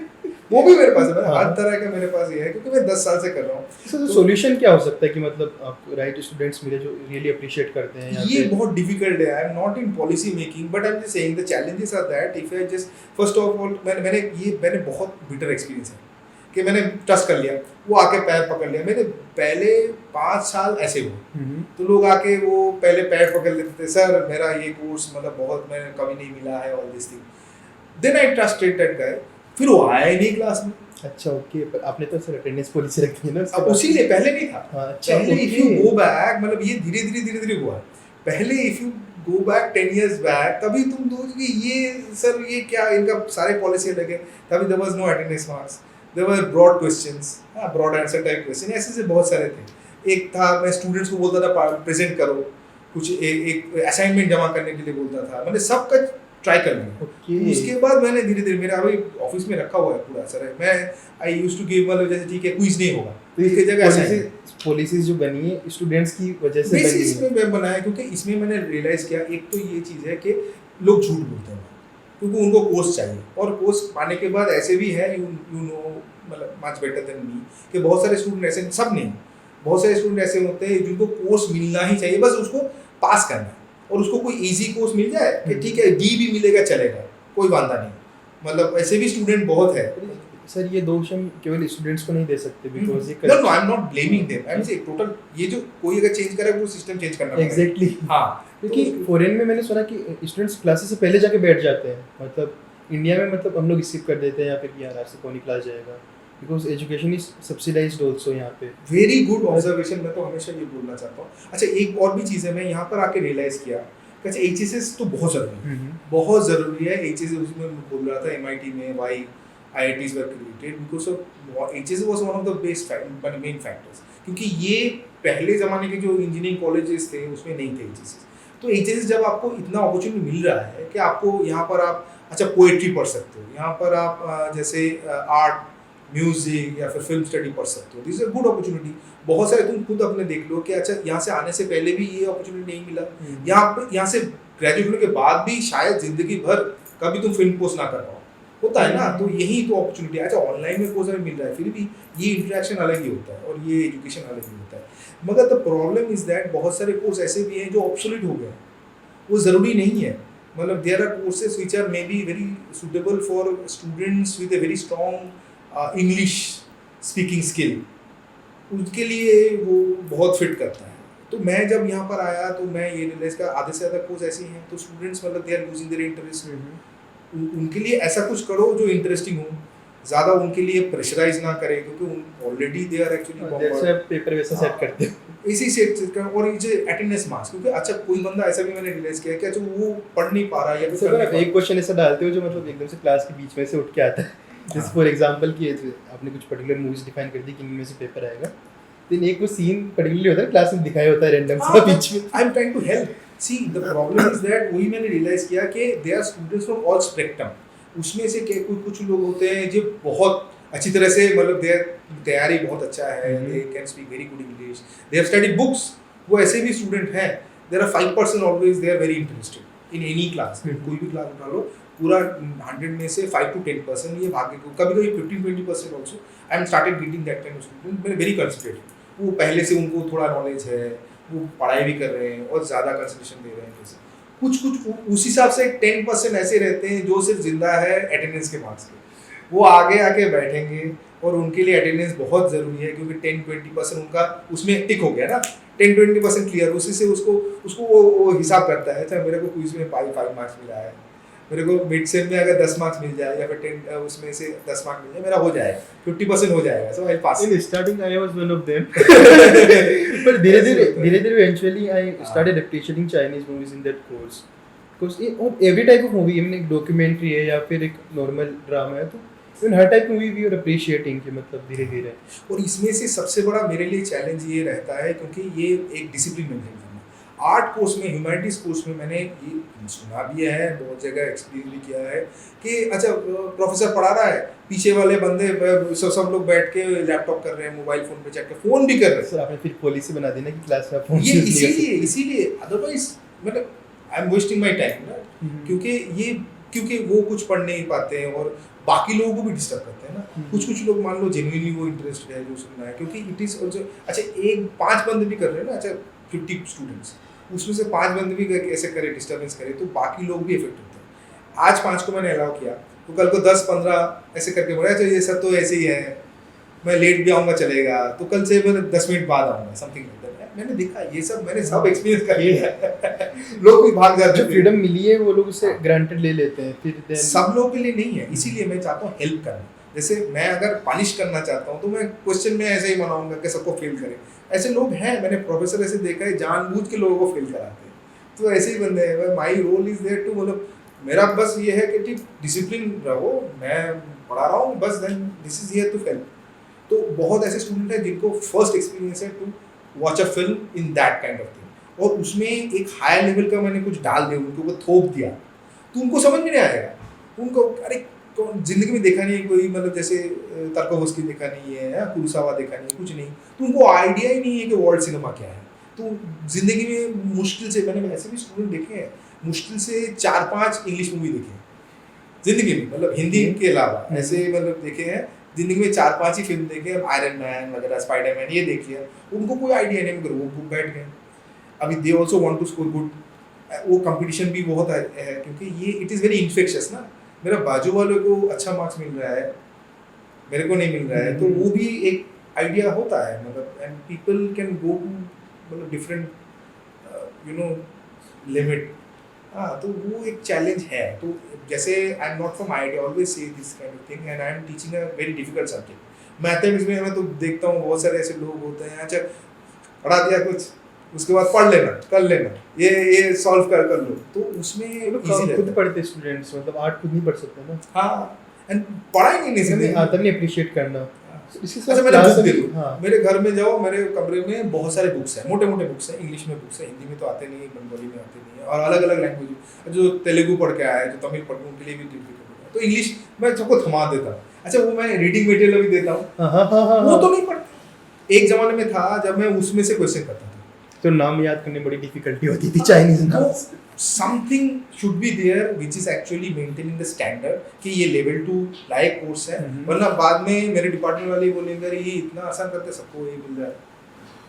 वो भी मेरे पास है, मतलब हर तरह का मेरे पास ये है, क्योंकि मैं 10 साल से कर रहा हूँ। तो सॉल्यूशन क्या हो सकता है कि मतलब आप राइट स्टूडेंट्स मिले जो रियली अप्रिशिएट करते हैं? ये बहुत डिफिकल्ट है। I am not in policy making, but I am just saying the challenges are that if I just first of all मैंने बहुत बिटर एक्सपीरियंस है कि मैंने ट्रस्ट कर लिया, वो आके पैर पकड़ लिया। मैंने पहले 5 साल ऐसे हुए, तो लोग आके वो पहले पैर पकड़ लेते थे, सर मेरा ये कोर्स मतलब बहुत मैंने कभी नहीं मिला है, all this thing. Then I trusted that guy, फिर वो आया ही नहीं क्लास में। अच्छा ओके, पर आपने तो सर अटेंडेंस पॉलिसी रखी है ना? अब उसीलिए पहले नहीं था। अच्छा, पहले इफ यू गो बैक, मतलब ये धीरे धीरे हुआ। पहले if you go back 10 years back, तभी तुम दो कि ये सर ये क्या, इनका सारे पॉलिसी अलग है। तभी there was no attendance marks, there were broad questions, broad answer type question, ऐसे से बहुत सारे थे। एक था मैं स्टूडेंट्स को बोलता था प्रेजेंट करो, कुछ एक असाइनमेंट जमा करने के लिए बोलता था, मैंने सबका ट्राई कर लिया। ओके। उसके बाद मैंने धीरे धीरे, मेरा अभी ऑफिस में रखा हुआ है पूरा सर, मैं आई यूज्ड टू गिव, मतलब जैसे ठीक है क्विज नहीं होगा तो इसकी जगह पॉलिसीज जो बनी है स्टूडेंट्स की वजह से बनी है। इसमें मैं बनाया, क्योंकि इसमें मैंने रियलाइज किया, एक तो ये चीज़ है कि लोग झूठ बोलते हैं क्योंकि उनको कोर्स चाहिए, और कोर्स पाने के बाद ऐसे भी है, यू नो मतलब मच बेटर देन मी, कि बहुत सारे स्टूडेंट ऐसे, सब नहीं, बहुत सारे स्टूडेंट ऐसे होते हैं जिनको कोर्स मिलना ही चाहिए, बस उसको पास करना है, और उसको कोई इजी कोर्स मिल जाए कि ठीक है डी भी मिलेगा चलेगा, कोई वादा नहीं। मतलब ऐसे भी स्टूडेंट बहुत है। सर ये दोष हम केवल स्टूडेंट्स को नहीं दे सकते, बिकॉज़ ये no I am not blaming them, I am say total ये जो कोई अगर चेंज करे वो सिस्टम चेंज करना पड़ेगा। एग्जैक्टली। हाँ, क्योंकि फॉरेन में मैंने सुना कि स्टूडेंट्स क्लासेस से पहले जाके बैठ जाते हैं, मतलब इंडिया में मतलब हम लोग स्किप कर देते हैं या फिर यार आज से कौन ही क्लास जाएगा, because education is subsidised also यहाँ पे। वेरी गुड ऑब्जर्वेशन, मैं तो हमेशा ये बोलना चाहता हूँ। अच्छा एक और भी चीज़ है, मैं यहाँ पर आके रियलाइज किया कि अच्छा HSS तो बहुत ज़रूरी है, बहुत ज़रूरी है। HSS उसमें मैं बोल रहा था MIT में Y IITs were created because of HSS was one of the main factors, क्योंकि ये पहले ज़माने के जो इंजीनियरिंग कॉलेजेस थे उसमें नहीं थे HSS। तो HSS जब आपको इतना अपॉर्चुनिटी मिल रहा है कि आपको यहाँ पर आप अच्छा पोएट्री पढ़ सकते हो, यहाँ पर आप जैसे आर्ट, म्यूजिक या फिर फिल्म स्टडी पढ़ सकते हो, this is a good opportunity. बहुत सारे तुम खुद अपने देख लो कि अच्छा यहाँ से आने से पहले भी ये अपॉर्चुनिटी नहीं मिला, यहाँ से ग्रेजुएट होने के बाद भी शायद जिंदगी भर कभी तुम फिल्म पोस्ट ना कर पाओ, होता है ना। तो यही तो अपॉर्चुनिटी है। अच्छा ऑनलाइन में कोर्स मिल रहा है, फिर भी ये इंटरेक्शन अलग ही होता है और ये एजुकेशन अलग ही होता है। मगर द प्रॉब्लम इज दैट बहुत सारे कोर्स ऐसे भी हैं जो ऑब्सोलीट हो गए हैं, वो ज़रूरी नहीं है। मतलब there are courses which are may be very suitable for students with a very strong English speaking skill, उसके लिए वो बहुत फिट करता है। तो मैं जब यहाँ पर आया तो मैं ये रियलाइज का आधे से ज़्यादा कोर्स ऐसे हैं तो स्टूडेंट्स मतलब they are losing their interest. उनके लिए ऐसा कुछ करो जो इंटरेस्टिंग हो। ज़्यादा उनके लिए प्रेशराइज ना करे, क्योंकि already they are actually paper वैसा सेट करते हो। इसी से और ये जो अटेंडेंस मार्क्स, क्योंकि अच्छा कोई बंदा ऐसा भी मैंने रियलाइज किया कि अच्छा वो पढ़ नहीं पा रहा है या तो सर आप एक क्वेश्चन ऐसा डालते हो जो मतलब एकदम से क्लास के बीच में से उठ के आता है, जैसे फॉर एग्जांपल कि आपने कुछ पर्टिकुलर मूवीज डिफाइन कर दी कि इनमें से पेपर आएगा, तो एक वो सीन पर्टिकुलरली होता है क्लास में दिखाया होता है रैंडम सा बीच में। I am trying to help. See the problem is that वही मैंने रियलाइज किया कि they are students from all spectrum. उसमें से कुछ लोग होते हैं जो बहुत अच्छी तरह से मतलब देयर तैयारी बहुत अच्छा है, they can speak very good English, they have studied books, वो ऐसे भी स्टूडेंट हैं। There are 5% always they are very interested in any class, कोई भी क्लास उठा लो, पूरा 100 में से 5 to 10% ये भाग्य को, कभी-कभी 15-20% also I am started getting that kind of student, very concentrated, वो पहले से उनको थोड़ा नॉलेज है, वो पढ़ाई भी कर रहे हैं और ज़्यादा कंसंट्रेशन दे रहे हैं। जैसे कुछ उस हिसाब से 10% ऐसे रहते हैं जो सिर्फ जिंदा है अटेंडेंस के मार्क्स के, वो आगे आके बैठेंगे और उनके लिए अटेंडेंस बहुत ज़रूरी है, क्योंकि 10-20% उनका उसमें टिक हो गया ना, 10-20% क्लियर, उसी से उसको वो हिसाब करता है, अच्छा मेरे को क्विज में 5 मार्क्स मिला है, मेरे को मिड सेम में अगर 10 मार्क्स मिल जाए या फिर 10 उसमें से 10 मार्क्स मिल जाए, मेरा हो जाएगा, 50% हो जाएगा, so I pass. In starting I was one of them, पर धीरे-धीरे eventually I started appreciating Chinese movies in that course, because और every type of movie, even एक डॉक्यूमेंट्री है या फिर एक नॉर्मल ड्रामा है, तो इन हर type movie we are appreciating कि मतलब धीरे-धीरे। और इसमें से सबसे बड़ा मेरे लिए चैलेंज ये रहता है, क्योंकि ये एक डिसिप्लिन मेंटेन करना। आर्ट कोर्स में, ह्यूमैनिटीज़ कोर्स में मैंने ये सुना भी है, बहुत जगह एक्सपीरियंस भी किया है कि अच्छा प्रोफेसर पढ़ा रहा है, पीछे वाले बंदे सब लोग बैठ के लैपटॉप कर रहे हैं, मोबाइल फ़ोन पे चेक कर, फ़ोन भी कर रहे हैं। सर आपने फिर पॉलिसी बना दी ना कि क्लास में फ़ोन ये इसीलिए अदरवाइज मतलब I am wasting my time ना, क्योंकि वो कुछ पढ़ नहीं पाते हैं और बाकी लोगों को भी डिस्टर्ब करते हैं ना। कुछ लोग मान लो जेन्युइनली वो इंटरेस्टेड है जो सुनना है, क्योंकि इट इज ऑल्सो अच्छा 5 बंदे भी कर रहे हैं ना, अच्छा 50 स्टूडेंट्स, उसमें से 5 बंदे भी ऐसे करे, डिस्टर्बेंस करे, तो बाकी लोग भी इफेक्ट होते हैं। आज 5 को मैंने अलाउ किया, तो कल को 10-15 ऐसे करके बोला अच्छा ये सब तो ऐसे ही है, मैं लेट भी आऊँगा चलेगा, तो कल से मैं 10 मिनट बाद आऊँगा, समथिंग लाइक दैट। मैंने देखा ये सब, मैंने सब एक्सपीरियंस कर लिया है। लोग भी भाग जाते हैं, जो फ्रीडम मिली है वो लोग उसे ग्रांटेड ले लेते हैं, फिर सब लोगों के लिए नहीं है, इसीलिए मैं चाहता हूँ हेल्प करना। जैसे मैं अगर पनिश करना चाहता हूँ तो मैं क्वेश्चन में ऐसे ही मनाऊंगा कि सबको फेल करें, ऐसे लोग हैं, मैंने प्रोफेसर ऐसे देखा है जानबूझ के लोगों को फेल कराते हैं, तो ऐसे ही बंदे हैं। My role is there to, मतलब मेरा बस ये है कि ठीक डिसिप्लिन रहो, मैं पढ़ा रहा हूँ बस, then this is here to help. तो बहुत ऐसे स्टूडेंट हैं जिनको फर्स्ट एक्सपीरियंस है to watch a film in that kind of thing, और उसमें एक हायर लेवल का मैंने कुछ डाल दिया, उनको थोप दिया, तो उनको समझ में नहीं आएगा। उनको अरे जिंदगी में देखा नहीं है कोई, मतलब जैसे तार्कोवस्की देखा नहीं है, कुरोसावा देखा नहीं है, कुछ नहीं, तो उनको आइडिया ही नहीं है कि वर्ल्ड सिनेमा क्या है। तो जिंदगी में मुश्किल से, मैंने ऐसे भी स्टूडेंट देखे हैं, मुश्किल से 4-5 इंग्लिश मूवी देखे हैं जिंदगी में, मतलब हिंदी के अलावा ऐसे मतलब देखे हैं जिंदगी में 4-5 ही फिल्म देखे, आयरन मैन वगैरह, स्पाइडरमैन, ये देख लिया, उनको कोई आइडिया नहीं, मगर वो बैठ गए। अभी they also want to score good, वो कंपटीशन भी बहुत है, क्योंकि ये इट इज़ वेरी इन्फेक्शियस ना, मेरा बाजू वाले को अच्छा मार्क्स मिल रहा है, मेरे को नहीं मिल रहा है, तो वो भी एक आइडिया होता है, मतलब and people can go to मतलब डिफरेंट लिमिट। हाँ, तो वो एक चैलेंज है। तो जैसे I am not from IIT, always से this kind of thing, and I am teaching a very difficult subject. Mathematics में मैं तो देखता हूँ बहुत सारे ऐसे लोग होते हैं, अच्छा पढ़ा दिया कुछ, उसके बाद पढ़ लेना, कर लेना, ये सॉल्व कर लो, तो उसमें खुद पढ़ते स्टूडेंट्स, मतलब आर्ट खुद नहीं पढ़ सकते ना। हाँ, एंड पढ़ाई नहीं सीखते, आता नहीं अप्रिशिएट करना। अच्छा मैंने बुक देखो, मेरे घर में जाओ, मेरे कमरे में बहुत सारे बुक्स हैं, मोटे मोटे बुक्स हैं, इंग्लिश में बुक्स हैं, हिंदी में तो आते नहीं है, बंगाली में आते नहीं है, और अलग अलग लैंग्वेज, जो तेलुगु पढ़ के आया है, जो तमिल पढ़ के, उनके लिए भी डिफिकल्ट है, तो इंग्लिश मैं सबको थमा देता हूँ। अच्छा वो मैं रीडिंग मटेरियल भी देता हूँ, वो तो नहीं पढ़ते। एक जमाने में था जब मैं उसमें से क्वेश्चन करता था, तो नाम याद करने में बड़ी डिफिकल्टी होती थी चाइनीज नाम। Something should be there which is actually maintaining the standard कि ये लेवल 2 लाइक कोर्स है, वरना बाद में मेरे डिपार्टमेंट वाले बोलेंगे ये इतना आसान करते सबको ये मिल रहा है।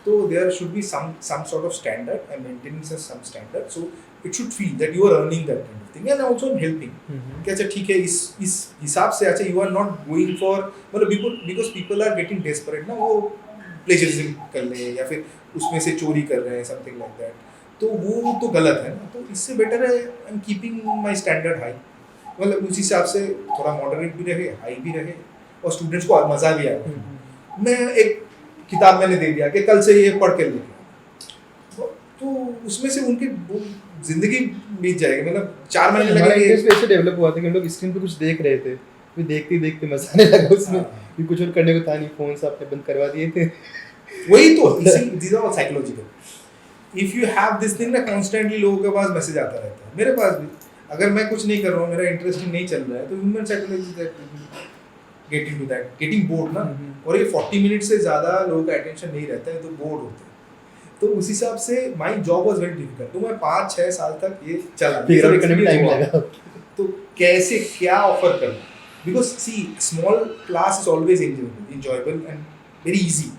तो there should be some sort of standard and maintaining some standard, so it should feel that you are earning that kind of thing and also in helping कि अच्छा ठीक है, इस हिसाब से अच्छा you are not going for, मतलब because people are getting desperate ना, वो प्लेजरिज्म कर ले या फिर उसमें से चोरी कर रहे हैं, समथिंग लाइक दैट, तो वो तो गलत है ना। तो इससे बेटर है I am keeping my standard high, मतलब उस हिसाब से थोड़ा मॉडरेट भी रहे, हाई भी रहे, और स्टूडेंट्स को मजा भी आएगा। मैं एक किताब मैंने दे दिया कि कल से ये पढ़ के लेके, तो उसमें से उनकी जिंदगी बीत जाएगी, मतलब 4 महीने हमारा लगेंगे। इंटरेस्ट ऐसे डेवलप हुआ था कि हम लोग स्क्रीन पे कुछ देख रहे थे, फिर देखते देखते मजा आने लगा उसमें, हाँ। कि कुछ और करने को था नहीं, फोन से आपने बंद करवा दिए थे। वही तो, इसी these are all psychological। If you have this thing ना, कॉन्स्टेंटली लोगों के पास मैसेज आता रहता है, मेरे पास भी। अगर मैं कुछ नहीं कर रहा हूँ, मेरा इंटरेस्टिंग नहीं चल रहा है, तो human psychology get into that, getting bored ना। और ये 40 मिनट से ज़्यादा लोगों का अटेंशन नहीं रहता है, तो बोर्ड होते हैं। तो उस हिसाब से my job was very difficult, तो मैं 5-6 साल तक ये चला, फिगर आउट करने में टाइम लगा। तो कैसे क्या ऑफर करना, because see small class is always enjoyable and very easy.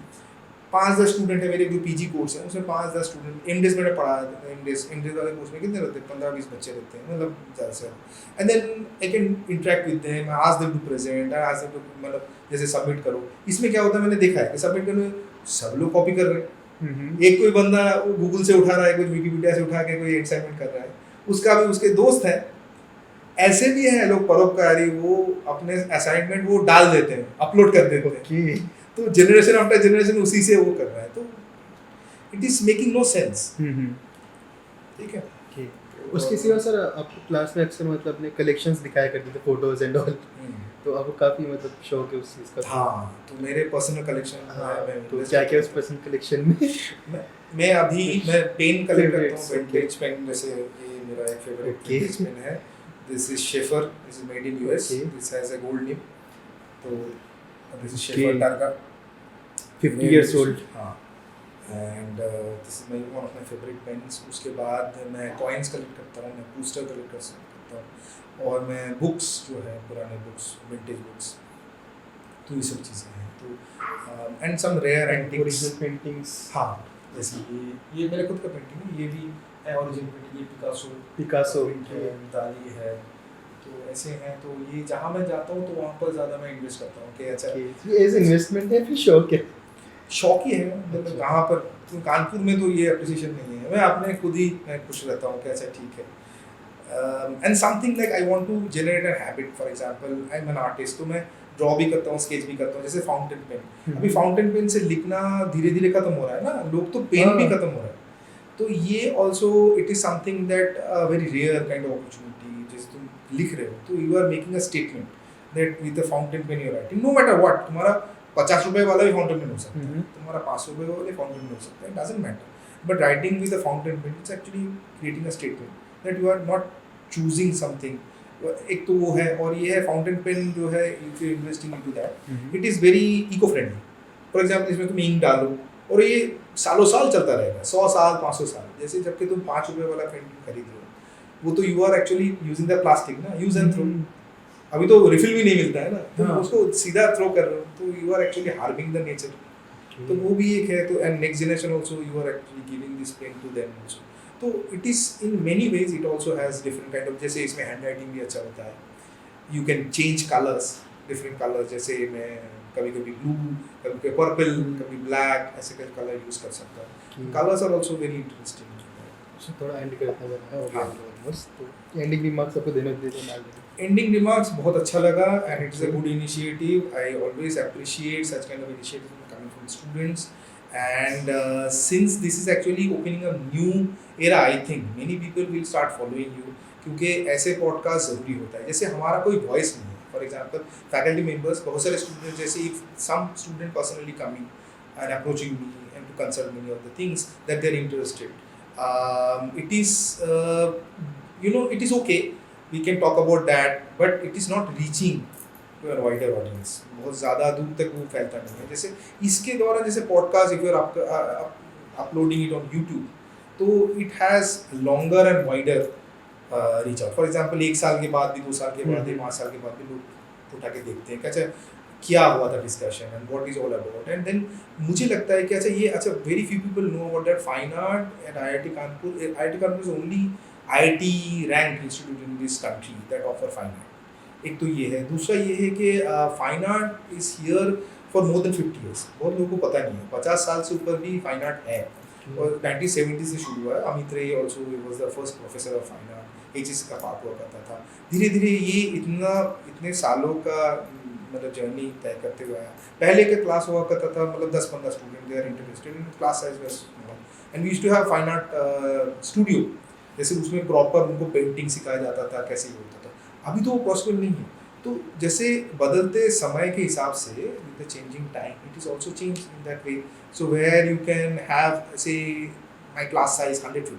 5-10 student है मेरे जो पीजी कोर्स है, उसमें 5-10 स्टूडेंट। इमडेस मैंने पढ़ा है, इमडेस वाले कोर्स में कितने रहते हैं, 15-20 बच्चे रहते हैं, मतलब ज़्यादा से। And then I can interact with them, I ask them to present, I ask them to, मतलब जैसे सबमिट करो। इसमें क्या होता है, मैंने देखा है कि सबमिट करने में सब लोग कॉपी कर रहे हैं। एक कोई बंदा गूगल से उठा रहा है, कुछ विकिपीडिया से उठा के कोई असाइनमेंट कर रहा है, उसका भी उसके दोस्त है। ऐसे भी हैं लोग परोपकारी, वो अपने असाइनमेंट वो डाल देते हैं, अपलोड कर देते हैं। तो जनरेशन आफ्टर जनरेशन उसी से वो कर रहा है, तो it is making no sense. ठीक है। उसके सिवा सर आपको क्लास में अक्सर मतलब अपने कलेक्शंस दिखाया करते थे, फोटोज एंड ऑल, तो आपको काफी मतलब शौक है उस चीज़ का। हाँ, तो मेरे पर्सनल कलेक्शन है। तो क्या क्या उस पर्सनल कलेक्शन में? मैं अभी पेन कलेक्ट करता हूँ, विंटेज पेन। जैसे ये मेरा एक फेवरेट विंटेज पेन है, this is Sheaffer, this is made in US, this has a gold nib. तो this is Sheaffer Targa, 50 years old। हाँ, and this is my one of my favourite pens. उसके बाद मैं coins collect करता हूँ, मैं poster collect करता हूँ, और मैं बुक्स जो है, पुराने बुक्स, विंटेज बुक्स, तो ये सब चीज़ें हैं। तो and some rare antiques, original paintings. हाँ, जैसे ये मेरे खुद का पेंटिंग है, ये भी है ओरिजिनल पेंटिंग, ये पिकासो है, दाली है। तो ऐसे हैं, तो ये जहाँ मैं जाता हूँ तो वहाँ पर ज़्यादा मैं इन्वेस्ट करता हूँ कि अच्छा, ये एज इन्वेस्टमेंट है फिर शौक है? शौक ही है, मतलब कहाँ पर, तो कानपुर में तो ये अप्रिसिएशन नहीं है, मैं अपने खुद ही मैं खुश रहता हूँ कि अच्छा ठीक है। And something like I want to generate an habit, for example I am an artist, तो मैं ड्रॉ भी करता हूँ, स्केच भी करता हूँ, जैसे फाउंटेन पेन। अभी फाउंटेन पेन से लिखना धीरे धीरे खत्म हो रहा है ना, लोग तो पेन भी खत्म हो रहा है। तो ये also it is something that very rare kind of opportunity, जैसे तुम लिख रहे हो तो you are making a statement that with the fountain pen you are writing, no matter what. तुम्हारा 50 रुपए वाला भी फाउंटेन पेन हो सकता है, तुम्हारा 500 रुपए वाला भी फाउंटेन पेन हो सकता है, doesn't matter. But writing with a fountain pen it's actually creating a statement that you are not choosing something. एक तो वो है, और ये है फाउंटेन पेन जो है, if you investing into that, it is very eco friendly. For example इसमें तुम इंक डालो और ये सालों साल चलता रहेगा, 100 साल 500 साल। जैसे जबकि तुम 5 रुपए वाला पेंटिंग खरीद रहे हो, वो तो you are actually using the plastic ना, यूज एंड थ्रो। अभी तो रिफिल भी नहीं मिलता है ना, तो उसको सीधा थ्रो कर रहे हो, तो you are actually harming the nature. तो वो भी एक है। तो and next generation also you are actually giving this pain to them also. तो it is in many ways, it also has different kind of, जैसे इसमें हैंड राइटिंग भी अच्छा होता है, you can change colours, different colours, जैसे मैं कभी कभी ब्लू, कभी पर्पल, कभी ब्लैक, ऐसे कर कलर यूज कर सकता हूँ। Colours are also very interesting. थोड़ा एंड करता है ऑलमोस्ट, तो एंडिंग रिमार्क्स आपको देने दे दो। एंडिंग रिमार्क्स बहुत अच्छा लगा, and it is a good initiative. I always appreciate such kind of initiative coming from students, and since this is actually opening a new era, I think many people will start following you, क्योंकि ऐसे podcast ज़रूरी होता है। जैसे हमारा कोई voice नहीं है, फॉर एग्जांपल फैकल्टी मेंबर्स, बहुत सारे स्टूडेंट, जैसे if some student personally coming and approaching me and to consult me of the things that they are interested, it is you know, it is okay, we can talk about that, but it is not reaching to a wider audience, बहुत ज़्यादा दूर तक वो फैलता नहीं है। जैसे इसके द्वारा, जैसे podcast, if you are uploading it on YouTube, तो it has longer and wider reach out. For example 1 साल के बाद भी, 2 साल के बाद भी, 5 साल के बाद भी लोग उठा के देखते हैं कि अच्छा क्या हुआ था discussion and what is all about. And then मुझे लगता है कि अच्छा ये, अच्छा very few people know about that fine art at IIT Kanpur. IIT Kanpur is only IIT rank institute in this country that offer fine art. एक तो ये है। दूसरा ये है कि fine art is here for more than 50 years। बहुत लोगों को पता नहीं है, 50 साल से ऊपर भी फाइन आर्ट है, और 1970 से शुरू हुआ है। अमित रे also was the first professor of fine art, HEC का पार्ट हुआ करता था। धीरे धीरे ये इतने सालों का मतलब जर्नी तय करते हुए आया। पहले के क्लास हुआ करता था मतलब 10-15 student they are interested in class size was small and we used to have fine art studio, जैसे उसमें प्रॉपर उनको पेंटिंग सिखाया जाता था, कैसे ये होता था। अभी तो वो पॉसिबल नहीं है। तो जैसे बदलते समय के हिसाब से with the changing time it is also change in that way, so where you can have say my class size 150,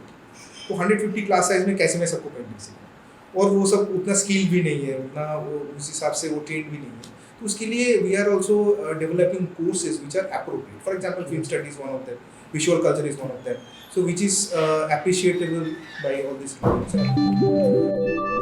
तो 150 क्लास साइज में कैसे मैं सबको पेंटिंग सिखाऊं, और वो सब उतना स्किल भी नहीं है, उतना वो उस हिसाब से वो ट्रेन भी नहीं है। तो उसके लिए we are also developing courses which are appropriate, for example film study is one of them, visual culture is one of them, so which is appreciable by all these students.